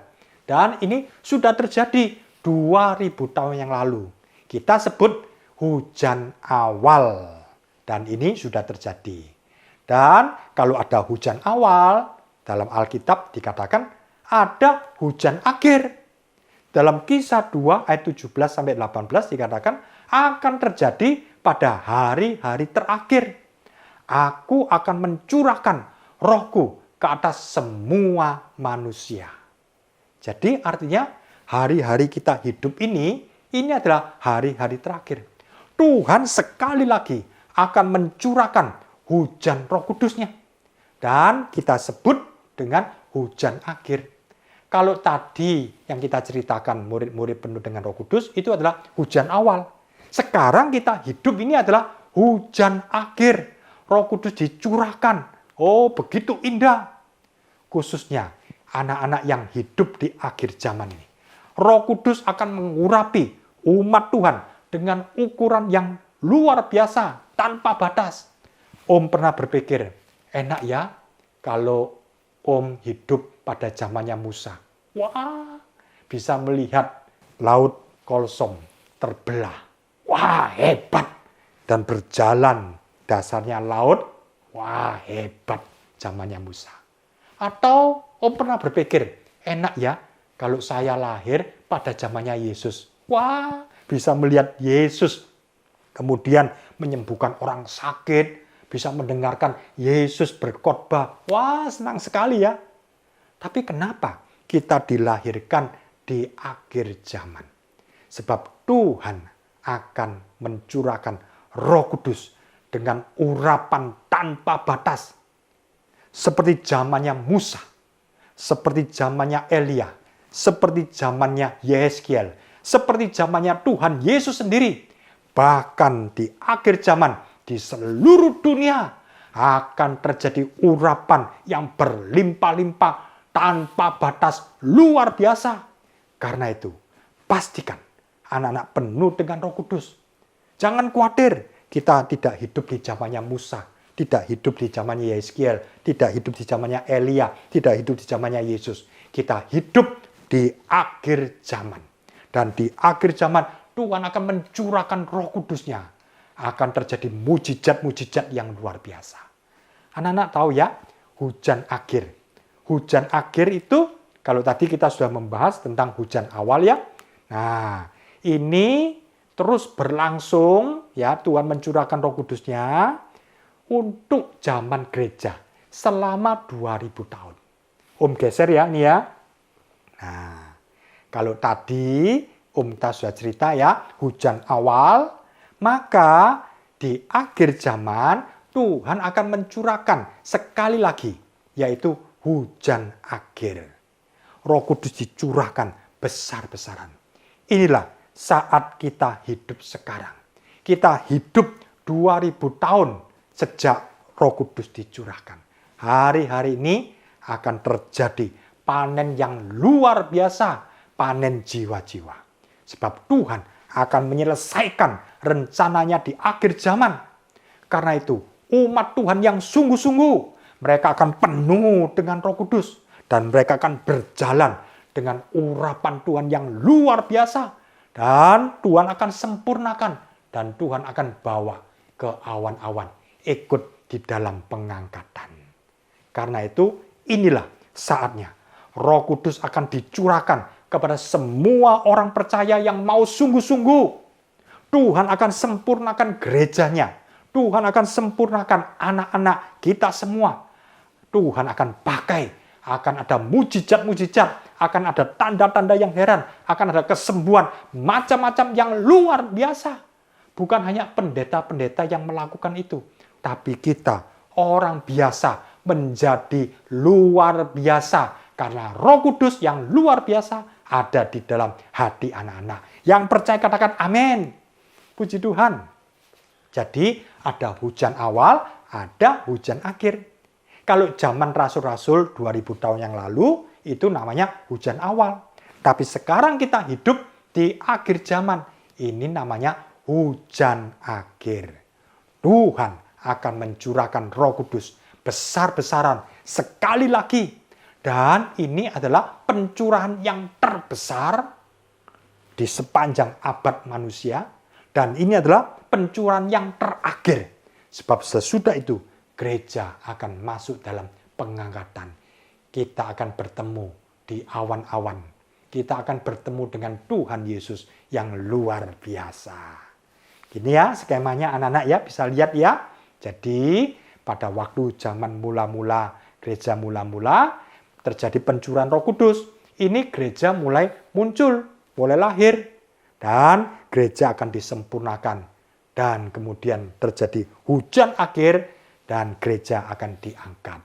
Dan ini sudah terjadi 2000 tahun yang lalu. Kita sebut hujan awal. Dan ini sudah terjadi. Dan kalau ada hujan awal, dalam Alkitab dikatakan ada hujan akhir. Dalam Kisah 2 ayat 17-18 dikatakan akan terjadi pada hari-hari terakhir. Aku akan mencurahkan rohku ke atas semua manusia. Jadi artinya hari-hari kita hidup ini adalah hari-hari terakhir. Tuhan sekali lagi akan mencurahkan hujan Roh Kudus-Nya. Dan kita sebut dengan hujan akhir. Kalau tadi yang kita ceritakan murid-murid penuh dengan Roh Kudus itu adalah hujan awal. Sekarang kita hidup ini adalah hujan akhir. Roh Kudus dicurahkan. Oh, begitu indah. Khususnya anak-anak yang hidup di akhir zaman ini. Roh Kudus akan mengurapi umat Tuhan dengan ukuran yang luar biasa, tanpa batas. Om pernah berpikir, enak ya kalau Om hidup pada zamannya Musa. Wah, bisa melihat laut Kolsom terbelah. Wah, hebat. Dan berjalan dasarnya laut. Wah, hebat zamannya Musa. Atau Om pernah berpikir, enak ya kalau saya lahir pada zamannya Yesus. Wah, bisa melihat Yesus. Kemudian menyembuhkan orang sakit. Bisa mendengarkan Yesus berkhotbah. Wah, senang sekali ya. Tapi kenapa kita dilahirkan di akhir zaman? Sebab Tuhan akan mencurahkan Roh Kudus dengan urapan tanpa batas. Seperti zamannya Musa, seperti zamannya Elia, seperti zamannya Yeskiel, seperti zamannya Tuhan Yesus sendiri. Bahkan di akhir zaman, di seluruh dunia akan terjadi urapan yang berlimpah-limpah tanpa batas luar biasa. Karena itu, pastikan anak-anak penuh dengan Roh Kudus. Jangan khawatir, kita tidak hidup di zamannya Musa, tidak hidup di zamannya Yeskiel, tidak hidup di zamannya Elia, tidak hidup di zamannya Yesus. Kita hidup di akhir zaman. Dan di akhir zaman Tuhan akan mencurahkan Roh Kudus-Nya. Akan terjadi mujizat-mujizat yang luar biasa. Anak-anak tahu ya, hujan akhir. Hujan akhir itu, kalau tadi kita sudah membahas tentang hujan awal ya. Nah, ini terus berlangsung ya, Tuhan mencurahkan Roh Kudus-Nya untuk zaman gereja selama 2000 tahun. Om geser ya, ini ya. Nah, kalau tadi Om kita sudah cerita ya, hujan awal. Maka di akhir zaman Tuhan akan mencurahkan sekali lagi, yaitu hujan akhir. Roh Kudus dicurahkan besar-besaran. Inilah saat kita hidup sekarang. Kita hidup 2000 tahun sejak Roh Kudus dicurahkan. Hari-hari ini akan terjadi panen yang luar biasa, panen jiwa-jiwa. Sebab Tuhan akan menyelesaikan rencananya di akhir zaman. Karena itu, umat Tuhan yang sungguh-sungguh, mereka akan penuh dengan Roh Kudus. Dan mereka akan berjalan dengan urapan Tuhan yang luar biasa. Dan Tuhan akan sempurnakan. Dan Tuhan akan bawa ke awan-awan. Ikut di dalam pengangkatan. Karena itu, inilah saatnya. Roh Kudus akan dicurahkan kepada semua orang percaya yang mau sungguh-sungguh. Tuhan akan sempurnakan gerejanya. Tuhan akan sempurnakan anak-anak kita semua. Tuhan akan pakai. Akan ada mujizat-mujizat. Akan ada tanda-tanda yang heran. Akan ada kesembuhan. Macam-macam yang luar biasa. Bukan hanya pendeta-pendeta yang melakukan itu. Tapi kita, orang biasa, menjadi luar biasa. Karena Roh Kudus yang luar biasa ada di dalam hati anak-anak. Yang percaya katakan amin. Puji Tuhan. Jadi ada hujan awal, ada hujan akhir. Kalau zaman rasul-rasul 2000 tahun yang lalu, itu namanya hujan awal. Tapi sekarang kita hidup di akhir zaman. Ini namanya hujan akhir. Tuhan akan mencurahkan Roh Kudus besar-besaran sekali lagi. Dan ini adalah pencurahan yang terbesar di sepanjang abad manusia. Dan ini adalah pencurahan yang terakhir. Sebab sesudah itu gereja akan masuk dalam pengangkatan. Kita akan bertemu di awan-awan. Kita akan bertemu dengan Tuhan Yesus yang luar biasa. Gini ya skemanya anak-anak ya, bisa lihat ya. Jadi pada waktu zaman mula-mula, gereja mula-mula, terjadi pencurahan Roh Kudus. Ini gereja mulai muncul, mulai lahir. Dan gereja akan disempurnakan. Dan kemudian terjadi hujan akhir dan gereja akan diangkat.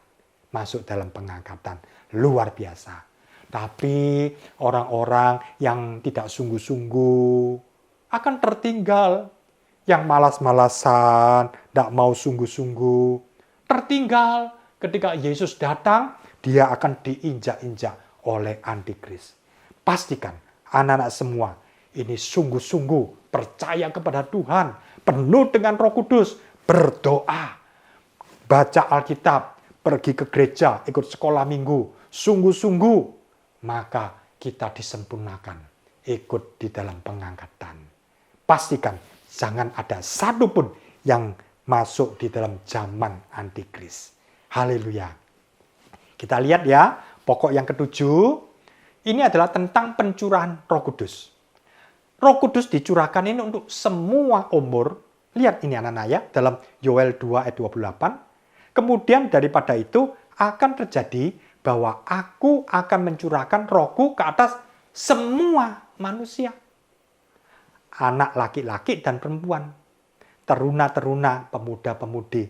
Masuk dalam pengangkatan. Luar biasa. Tapi orang-orang yang tidak sungguh-sungguh akan tertinggal. Yang malas-malasan, tidak mau sungguh-sungguh. Tertinggal ketika Yesus datang, dia akan diinjak-injak oleh antikris. Pastikan anak-anak semua ini sungguh-sungguh percaya kepada Tuhan, penuh dengan Roh Kudus, berdoa, baca Alkitab, pergi ke gereja, ikut sekolah minggu, sungguh-sungguh, maka kita disempurnakan, ikut di dalam pengangkatan. Pastikan jangan ada satupun yang masuk di dalam zaman antikris. Haleluya. Kita lihat ya, pokok yang ketujuh, ini adalah tentang pencurahan Roh Kudus. Roh Kudus dicurahkan ini untuk semua umur. Lihat ini anak-anak ya, dalam Yoel 2 ayat 28. Kemudian daripada itu akan terjadi bahwa aku akan mencurahkan rohku ke atas semua manusia. Anak laki-laki dan perempuan, teruna-teruna, pemuda-pemudi,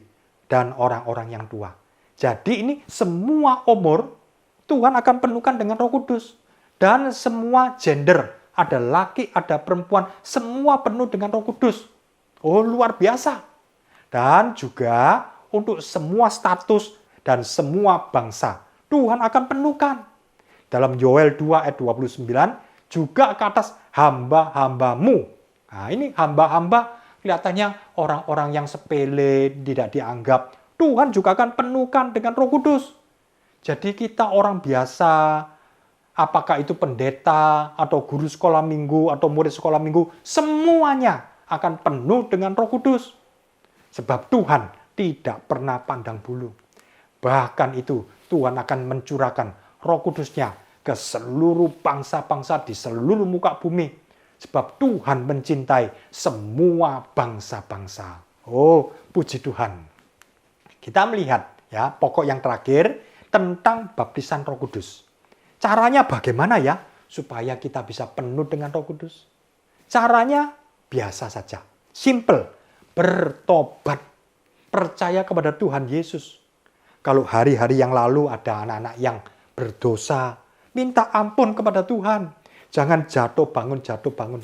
dan orang-orang yang tua. Jadi ini semua umur Tuhan akan penuhkan dengan Roh Kudus. Dan semua gender, ada laki, ada perempuan, semua penuh dengan Roh Kudus. Oh, luar biasa. Dan juga untuk semua status dan semua bangsa, Tuhan akan penuhkan. Dalam Yoel 2 ayat 29, juga ke atas hamba-hambamu. Nah, ini hamba-hamba kelihatannya orang-orang yang sepele, tidak dianggap. Tuhan juga akan penuhkan dengan Roh Kudus. Jadi kita orang biasa, apakah itu pendeta, atau guru sekolah minggu, atau murid sekolah minggu, semuanya akan penuh dengan Roh Kudus. Sebab Tuhan tidak pernah pandang bulu. Bahkan itu Tuhan akan mencurahkan Roh Kudusnya ke seluruh bangsa-bangsa di seluruh muka bumi. Sebab Tuhan mencintai semua bangsa-bangsa. Oh, puji Tuhan. Kita melihat ya pokok yang terakhir tentang baptisan Roh Kudus. Caranya bagaimana ya supaya kita bisa penuh dengan Roh Kudus? Caranya biasa saja, simple, bertobat, percaya kepada Tuhan Yesus. Kalau hari-hari yang lalu ada anak-anak yang berdosa, minta ampun kepada Tuhan. Jangan jatuh bangun.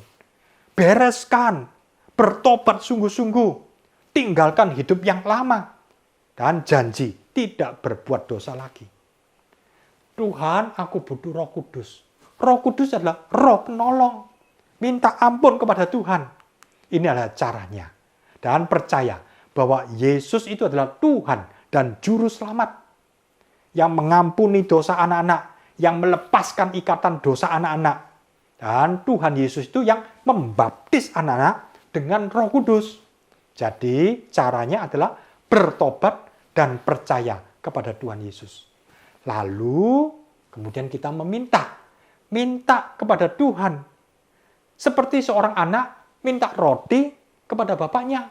Bereskan, bertobat sungguh-sungguh, tinggalkan hidup yang lama. Dan janji tidak berbuat dosa lagi. Tuhan, aku butuh Roh Kudus. Roh Kudus adalah roh penolong. Minta ampun kepada Tuhan. Ini adalah caranya. Dan percaya bahwa Yesus itu adalah Tuhan dan Juru Selamat. Yang mengampuni dosa anak-anak. Yang melepaskan ikatan dosa anak-anak. Dan Tuhan Yesus itu yang membaptis anak-anak dengan Roh Kudus. Jadi caranya adalah bertobat dan percaya kepada Tuhan Yesus. Lalu kemudian kita minta kepada Tuhan. Seperti seorang anak minta roti kepada bapaknya.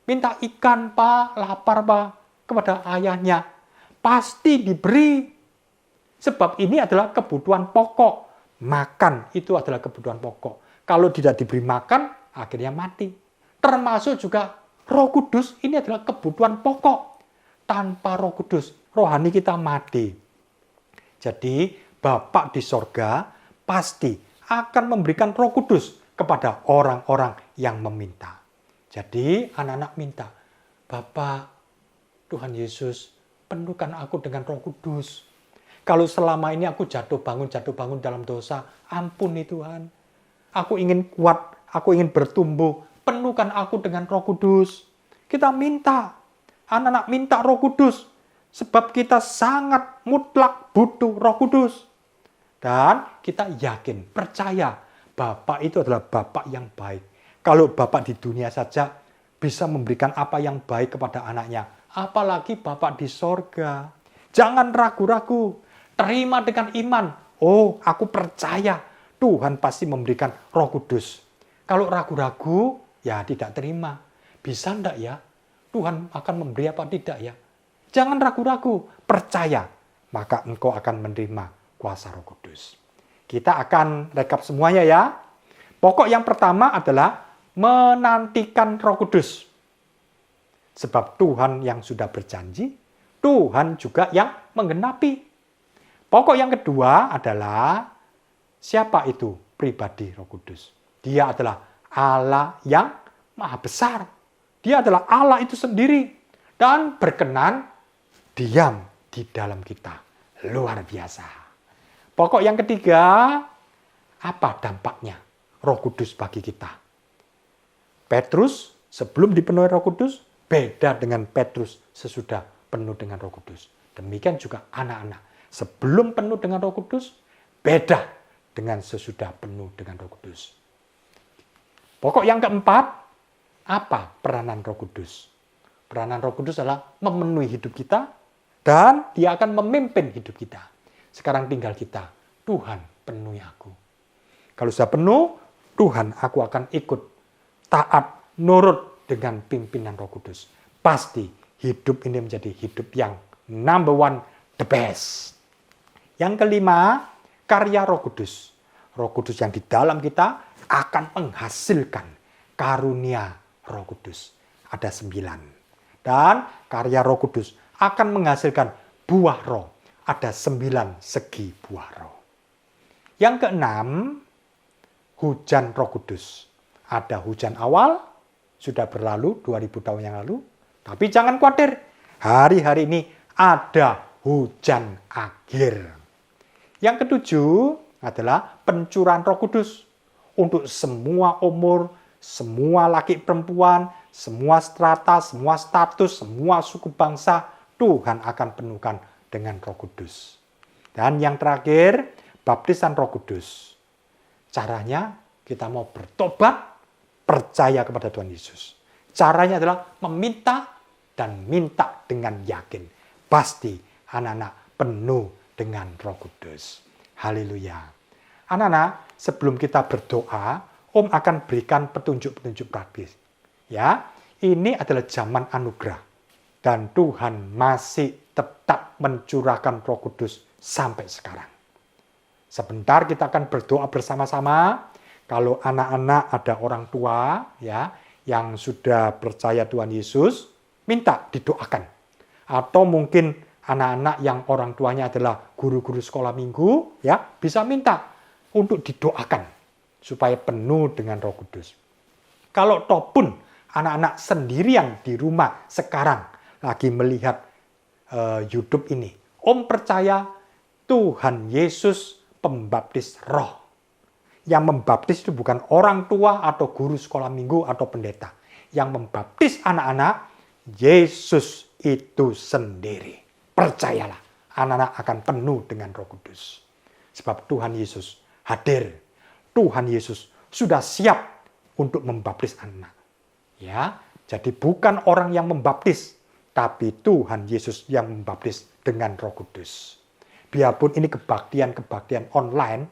Minta ikan, Pak, lapar, Pak, kepada ayahnya. Pasti diberi. Sebab ini adalah kebutuhan pokok. Makan itu adalah kebutuhan pokok. Kalau tidak diberi makan, akhirnya mati. Termasuk juga Roh Kudus, ini adalah kebutuhan pokok. Tanpa Roh Kudus, rohani kita mati. Jadi, Bapa di sorga pasti akan memberikan Roh Kudus kepada orang-orang yang meminta. Jadi, anak-anak minta, Bapak, Tuhan Yesus, penuhkan aku dengan Roh Kudus. Kalau selama ini aku jatuh bangun dalam dosa, ampuni Tuhan. Aku ingin kuat, aku ingin bertumbuh, penuhkan aku dengan Roh Kudus. Kita minta, anak-anak minta Roh Kudus. Sebab kita sangat mutlak butuh Roh Kudus. Dan kita yakin, percaya, Bapa itu adalah Bapa yang baik. Kalau Bapa di dunia saja bisa memberikan apa yang baik kepada anaknya, apalagi Bapa di sorga. Jangan ragu-ragu, terima dengan iman. Oh, aku percaya Tuhan pasti memberikan Roh Kudus. Kalau ragu-ragu, ya tidak terima. Bisa enggak ya? Tuhan akan memberi apa tidak ya? Jangan ragu-ragu, percaya. Maka engkau akan menerima kuasa Roh Kudus. Kita akan rekap semuanya ya. Pokok yang pertama adalah menantikan Roh Kudus. Sebab Tuhan yang sudah berjanji, Tuhan juga yang menggenapi. Pokok yang kedua adalah siapa itu pribadi Roh Kudus? Dia adalah Allah yang maha besar. Dia adalah Allah itu sendiri dan berkenan diam di dalam kita. Luar biasa. Pokok yang ketiga, apa dampaknya Roh Kudus bagi kita? Petrus sebelum dipenuhi Roh Kudus beda dengan Petrus sesudah penuh dengan Roh Kudus. Demikian juga anak-anak sebelum penuh dengan Roh Kudus beda dengan sesudah penuh dengan Roh Kudus. Pokok yang keempat, apa peranan Roh Kudus? Peranan Roh Kudus adalah memenuhi hidup kita dan Dia akan memimpin hidup kita. Sekarang tinggal kita, Tuhan penuhi aku. Kalau sudah penuh, Tuhan aku akan ikut taat, nurut dengan pimpinan Roh Kudus. Pasti hidup ini menjadi hidup yang number one, the best. Yang kelima, karya Roh Kudus. Roh Kudus yang di dalam kita akan menghasilkan karunia Roh Kudus. Ada 9. Dan karya Roh Kudus akan menghasilkan buah roh. Ada 9 segi buah roh. Yang keenam, hujan Roh Kudus. Ada hujan awal, sudah berlalu 2000 tahun yang lalu. Tapi jangan khawatir, hari-hari ini ada hujan akhir. Yang ketujuh adalah pencurahan Roh Kudus. Untuk semua umur, semua laki perempuan, semua strata, semua status, semua suku bangsa, Tuhan akan penuhkan dengan Roh Kudus. Dan yang terakhir, baptisan Roh Kudus. Caranya kita mau bertobat, percaya kepada Tuhan Yesus. Caranya adalah meminta dan minta dengan yakin. Pasti anak-anak penuh dengan Roh Kudus. Haleluya. Anak-anak, sebelum kita berdoa, Om akan berikan petunjuk-petunjuk praktis. Ya, ini adalah zaman anugerah. Dan Tuhan masih tetap mencurahkan Roh Kudus sampai sekarang. Sebentar kita akan berdoa bersama-sama. Kalau anak-anak ada orang tua ya yang sudah percaya Tuhan Yesus, minta didoakan. Atau mungkin anak-anak yang orang tuanya adalah guru-guru sekolah minggu, ya bisa minta untuk didoakan supaya penuh dengan Roh Kudus. Kalau toh pun anak-anak sendirian di rumah sekarang lagi melihat YouTube ini, Om percaya Tuhan Yesus pembaptis roh. Yang membaptis itu bukan orang tua atau guru sekolah minggu atau pendeta. Yang membaptis anak-anak, Yesus itu sendiri. Percayalah, anak-anak akan penuh dengan Roh Kudus. Sebab Tuhan Yesus hadir. Tuhan Yesus sudah siap untuk membaptis anak. Ya, jadi bukan orang yang membaptis, tapi Tuhan Yesus yang membaptis dengan Roh Kudus. Biarpun ini kebaktian-kebaktian online,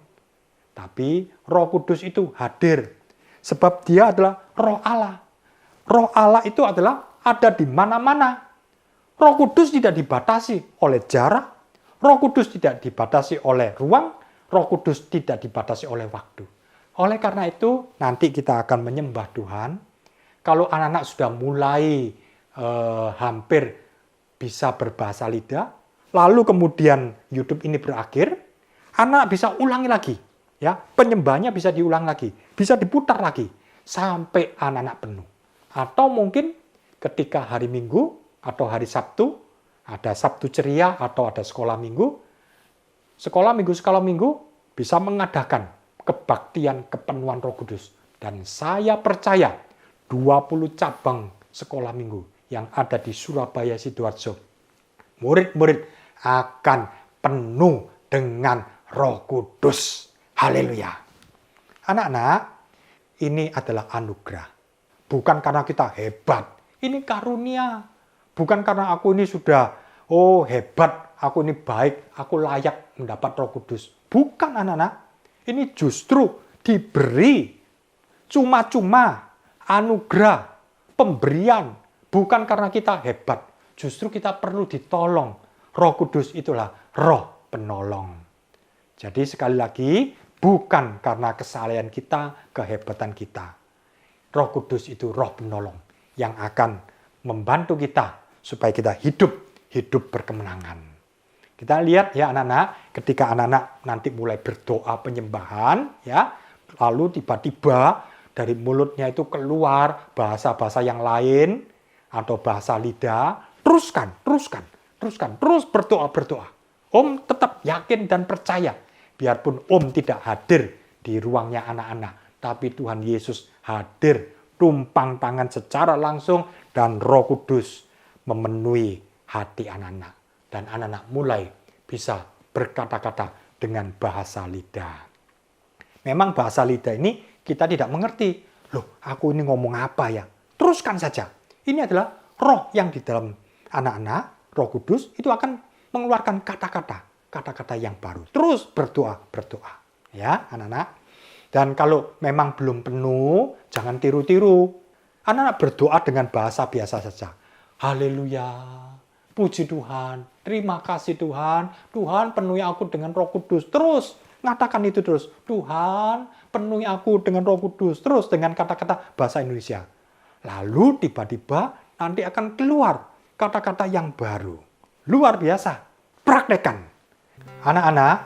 tapi Roh Kudus itu hadir. Sebab dia adalah Roh Allah. Roh Allah itu adalah ada di mana-mana. Roh Kudus tidak dibatasi oleh jarak. Roh Kudus tidak dibatasi oleh ruang. Roh Kudus tidak dibatasi oleh waktu. Oleh karena itu, nanti kita akan menyembah Tuhan. Kalau anak-anak sudah mulai hampir bisa berbahasa lidah, lalu kemudian YouTube ini berakhir, anak bisa ulangi lagi. Ya, penyembahannya bisa diulang lagi, bisa diputar lagi sampai anak-anak penuh. Atau mungkin ketika hari Minggu atau hari Sabtu, ada Sabtu ceria atau ada sekolah minggu bisa mengadakan kebaktian kepenuhan Roh Kudus. Dan saya percaya 20 cabang sekolah minggu yang ada di Surabaya, Sidoarjo, murid-murid akan penuh dengan Roh Kudus. Haleluya. Anak-anak, ini adalah anugerah. Bukan karena kita hebat. Ini karunia. Bukan karena aku ini sudah, hebat, aku ini baik, aku layak mendapat Roh Kudus. Bukan anak-anak. Ini justru diberi cuma-cuma anugerah, pemberian. Bukan karena kita hebat. Justru kita perlu ditolong. Roh Kudus itulah roh penolong. Jadi sekali lagi, bukan karena kesalahan kita, kehebatan kita. Roh Kudus itu roh penolong yang akan membantu kita supaya kita hidup berkemenangan. Kita lihat ya anak-anak, ketika anak-anak nanti mulai berdoa penyembahan, ya, lalu tiba-tiba dari mulutnya itu keluar bahasa-bahasa yang lain atau bahasa lidah, teruskan, terus berdoa. Om tetap yakin dan percaya, biarpun Om tidak hadir di ruangnya anak-anak, tapi Tuhan Yesus hadir, tumpang tangan secara langsung, dan Roh Kudus memenuhi hati anak-anak. Dan anak-anak mulai bisa berkata-kata dengan bahasa lidah. Memang bahasa lidah ini kita tidak mengerti. Loh, aku ini ngomong apa ya? Teruskan saja. Ini adalah roh yang di dalam anak-anak, Roh Kudus itu akan mengeluarkan kata-kata yang baru. Terus berdoa. Ya, anak-anak. Dan kalau memang belum penuh, jangan tiru-tiru. Anak-anak berdoa dengan bahasa biasa saja. Haleluya. Puji Tuhan. Terima kasih Tuhan. Tuhan penuhi aku dengan Roh Kudus. Terus ngatakan itu terus. Tuhan penuhi aku dengan Roh Kudus. Terus dengan kata-kata bahasa Indonesia. Lalu tiba-tiba nanti akan keluar kata-kata yang baru. Luar biasa. Praktekkan. Anak-anak,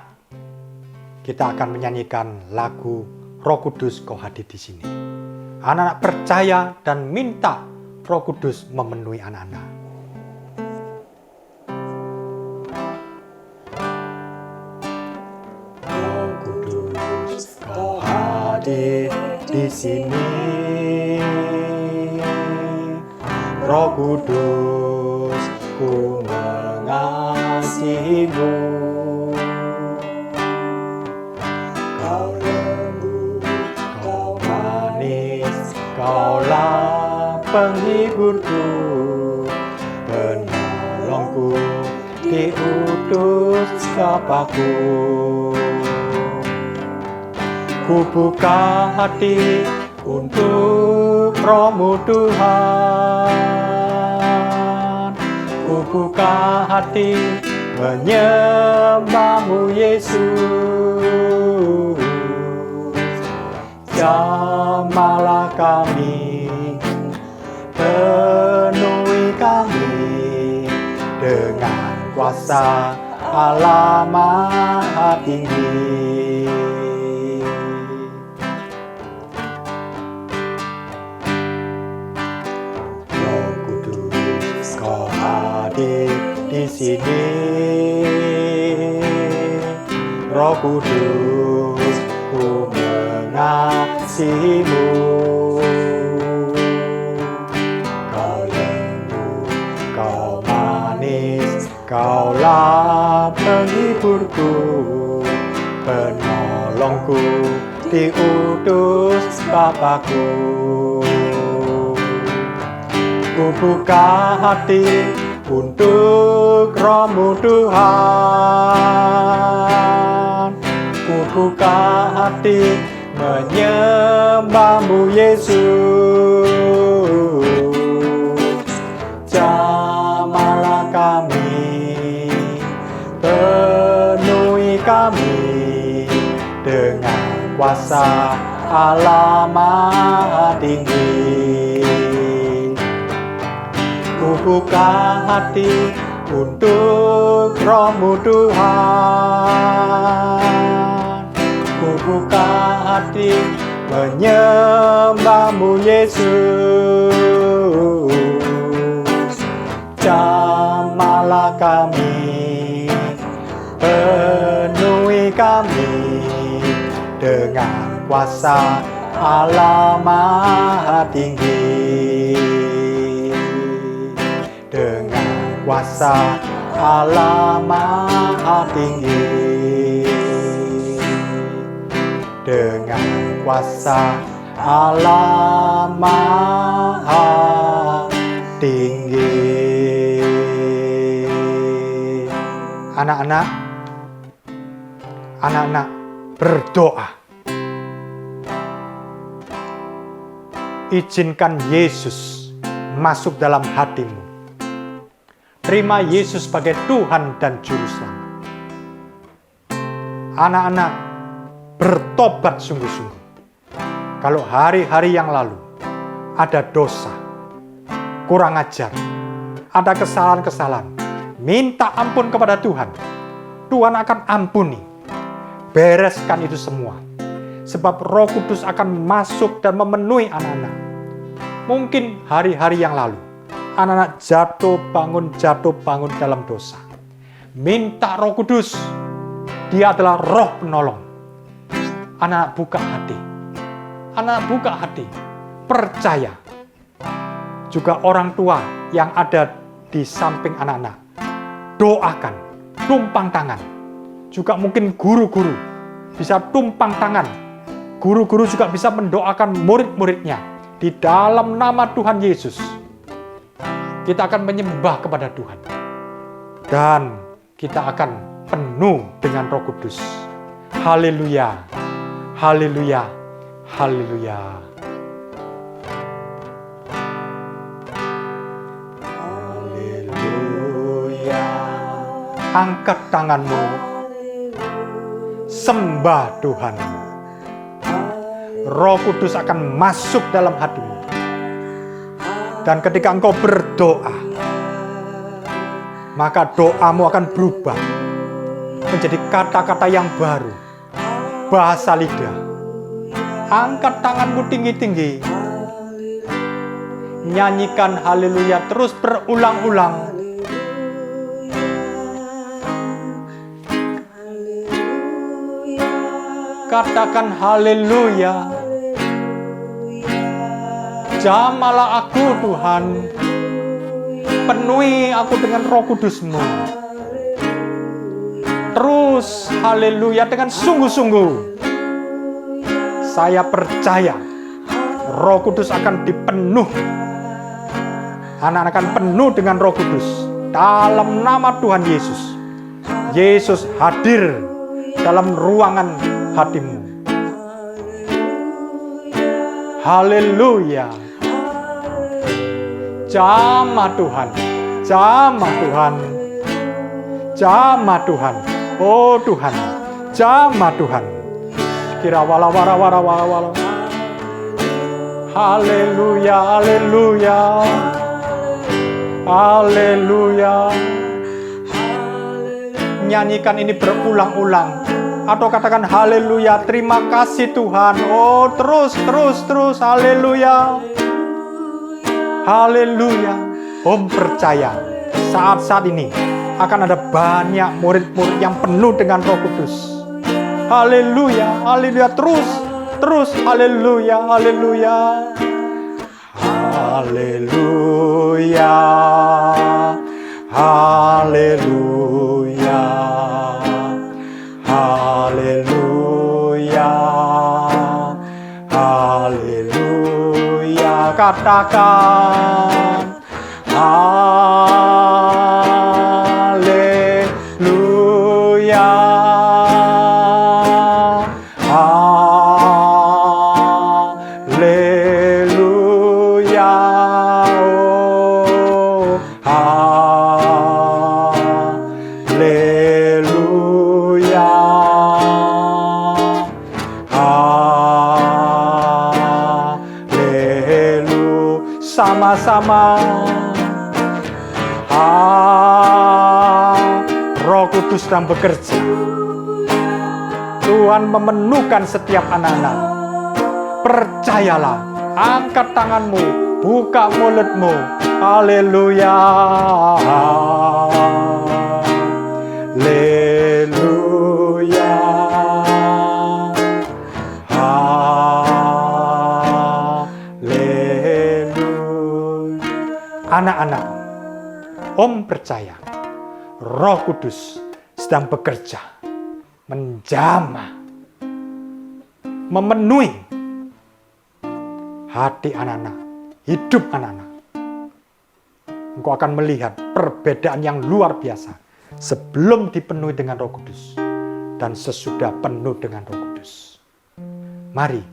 kita akan menyanyikan lagu Roh Kudus Kau Hadir di Sini. Anak-anak percaya dan minta Roh Kudus memenuhi anak-anak. Roh Kudus Kau hadir di sini. Roh Kudus, ku mengasihimu. Kau lembut, kau manis, kaulah penghiburku, penolongku, diutus Bapa-Ku. Ku buka hati untuk Roh-Mu Tuhan. Ku buka hati menyembah-Mu Yesus. Jamahlah kami, penuhi kami dengan kuasa Allah Maha Tinggi. Roh Kudus Kau hadir di sini. Roh Kudus, ku mengasihimu. Kau lembut, kau manis, kaulah penghiburku, penolongku, diutus Bapa-Ku. Ku buka hati untuk Roh-Mu Tuhan. Ku buka hati menyembah-Mu Yesus. Jamahlah kami, penuhi kami dengan kuasa Allah Maha Tinggi. Ku buka hati untuk Roh-Mu Tuhan. Ku buka hati menyembah-Mu Yesus. Jamahlah kami, penuhi kami dengan kuasa Allah Maha Tinggi. Dengan kuasa Allah Maha Tinggi. Dengan kuasa Allah Maha Tinggi. Anak-anak berdoa. Izinkan Yesus masuk dalam hatimu. Terima Yesus sebagai Tuhan dan Juru Selamat. Anak-anak, bertobat sungguh-sungguh. Kalau hari-hari yang lalu ada dosa, kurang ajar, ada kesalahan-kesalahan, minta ampun kepada Tuhan. Tuhan akan ampuni. Bereskan itu semua. Sebab Roh Kudus akan masuk dan memenuhi anak-anak. Mungkin hari-hari yang lalu anak-anak jatuh bangun dalam dosa. Minta Roh Kudus. Dia adalah Roh penolong. Anak-anak buka hati. Anak-anak buka hati. Percaya. Juga orang tua yang ada di samping anak-anak. Doakan. Tumpang tangan. Juga mungkin guru-guru bisa tumpang tangan. Guru-guru juga bisa mendoakan murid-muridnya. Di dalam nama Tuhan Yesus. Kita akan menyembah kepada Tuhan. Dan kita akan penuh dengan Roh Kudus. Haleluya. Haleluya. Haleluya. Haleluya. Angkat tanganmu. Sembah Tuhan. Roh Kudus akan masuk dalam hatimu. Dan ketika engkau berdoa, maka doamu akan berubah menjadi kata-kata yang baru. Bahasa lidah. Angkat tanganmu tinggi-tinggi. Nyanyikan haleluya terus berulang-ulang. Katakan haleluya. Jamalah aku Tuhan. Penuhi aku dengan Roh Kudus-Mu. Terus haleluya dengan sungguh-sungguh. Saya percaya Roh Kudus akan dipenuh. Anak-anak akan penuh dengan Roh Kudus. Dalam nama Tuhan Yesus. Yesus hadir dalam ruangan hatimu. Haleluya. Jamah Tuhan. Jamah Tuhan. Jamah Tuhan. Oh Tuhan. Jamah Tuhan. Kira wala wara wara wala wala. Haleluya. Haleluya. Haleluya. Nyanyikan ini berulang-ulang. Atau katakan haleluya, terima kasih Tuhan. Oh, terus. Haleluya. Haleluya. Om percaya, saat-saat ini akan ada banyak murid-murid yang penuh dengan Roh Kudus. Haleluya. Haleluya. Terus. Haleluya. Haleluya. Haleluya. Haleluya. Haleluya. Haleluya. Katakan haleluya. Haleluya. Oh, haleluya. Sama-sama. Roh Kudus sedang bekerja. Tuhan memenuhkan setiap anak-anak. Percayalah. Angkat tanganmu. Buka mulutmu. Haleluya. Haleluya. Anak-anak, Om percaya Roh Kudus sedang bekerja, menjamah, memenuhi hati anak-anak, hidup anak-anak. Engkau akan melihat perbedaan yang luar biasa sebelum dipenuhi dengan Roh Kudus dan sesudah penuh dengan Roh Kudus. Mari,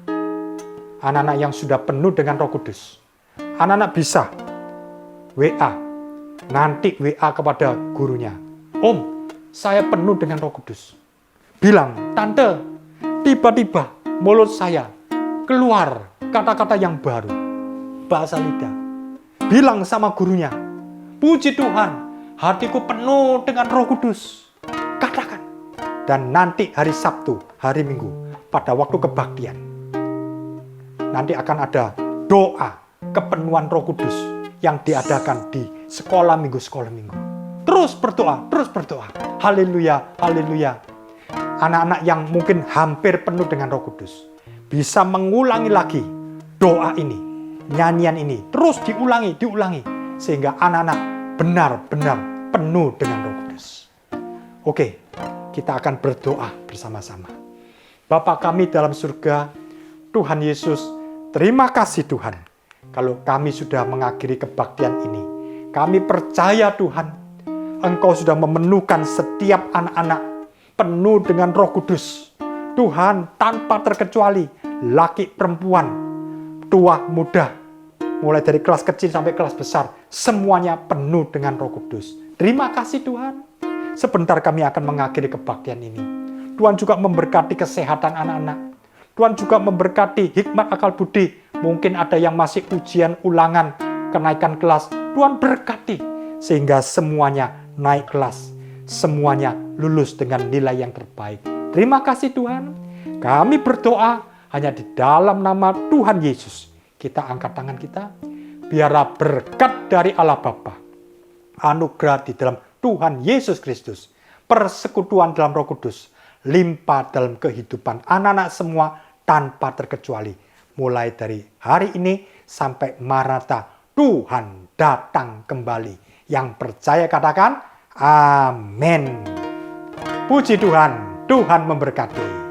anak-anak yang sudah penuh dengan Roh Kudus, anak-anak bisa WA, nanti WA kepada gurunya, Om, saya penuh dengan Roh Kudus. Bilang, Tante, tiba-tiba mulut saya keluar kata-kata yang baru, bahasa lidah. Bilang sama gurunya, puji Tuhan, hatiku penuh dengan Roh Kudus. Katakan. Dan nanti hari Sabtu, hari Minggu, pada waktu kebaktian, nanti akan ada doa kepenuhan Roh Kudus yang diadakan di sekolah minggu. Terus berdoa, terus berdoa. Haleluya, haleluya. Anak-anak yang mungkin hampir penuh dengan Roh Kudus bisa mengulangi lagi doa ini, nyanyian ini, terus diulangi, sehingga anak-anak benar-benar penuh dengan Roh Kudus. Oke, kita akan berdoa bersama-sama. Bapa kami dalam surga, Tuhan Yesus, terima kasih Tuhan. Kalau kami sudah mengakhiri kebaktian ini, kami percaya Tuhan, Engkau sudah memenuhkan setiap anak-anak penuh dengan Roh Kudus. Tuhan, tanpa terkecuali, laki perempuan, tua muda, mulai dari kelas kecil sampai kelas besar, semuanya penuh dengan Roh Kudus. Terima kasih Tuhan. Sebentar kami akan mengakhiri kebaktian ini. Tuhan juga memberkati kesehatan anak-anak. Tuhan juga memberkati hikmat akal budi. Mungkin ada yang masih ujian ulangan, kenaikan kelas. Tuhan berkati sehingga semuanya naik kelas. Semuanya lulus dengan nilai yang terbaik. Terima kasih Tuhan. Kami berdoa hanya di dalam nama Tuhan Yesus. Kita angkat tangan kita. Biarlah berkat dari Allah Bapa, anugerah di dalam Tuhan Yesus Kristus, persekutuan dalam Roh Kudus, limpah dalam kehidupan anak-anak semua tanpa terkecuali. Mulai dari hari ini sampai Maranatha, Tuhan datang kembali. Yang percaya katakan, amin. Puji Tuhan, Tuhan memberkati.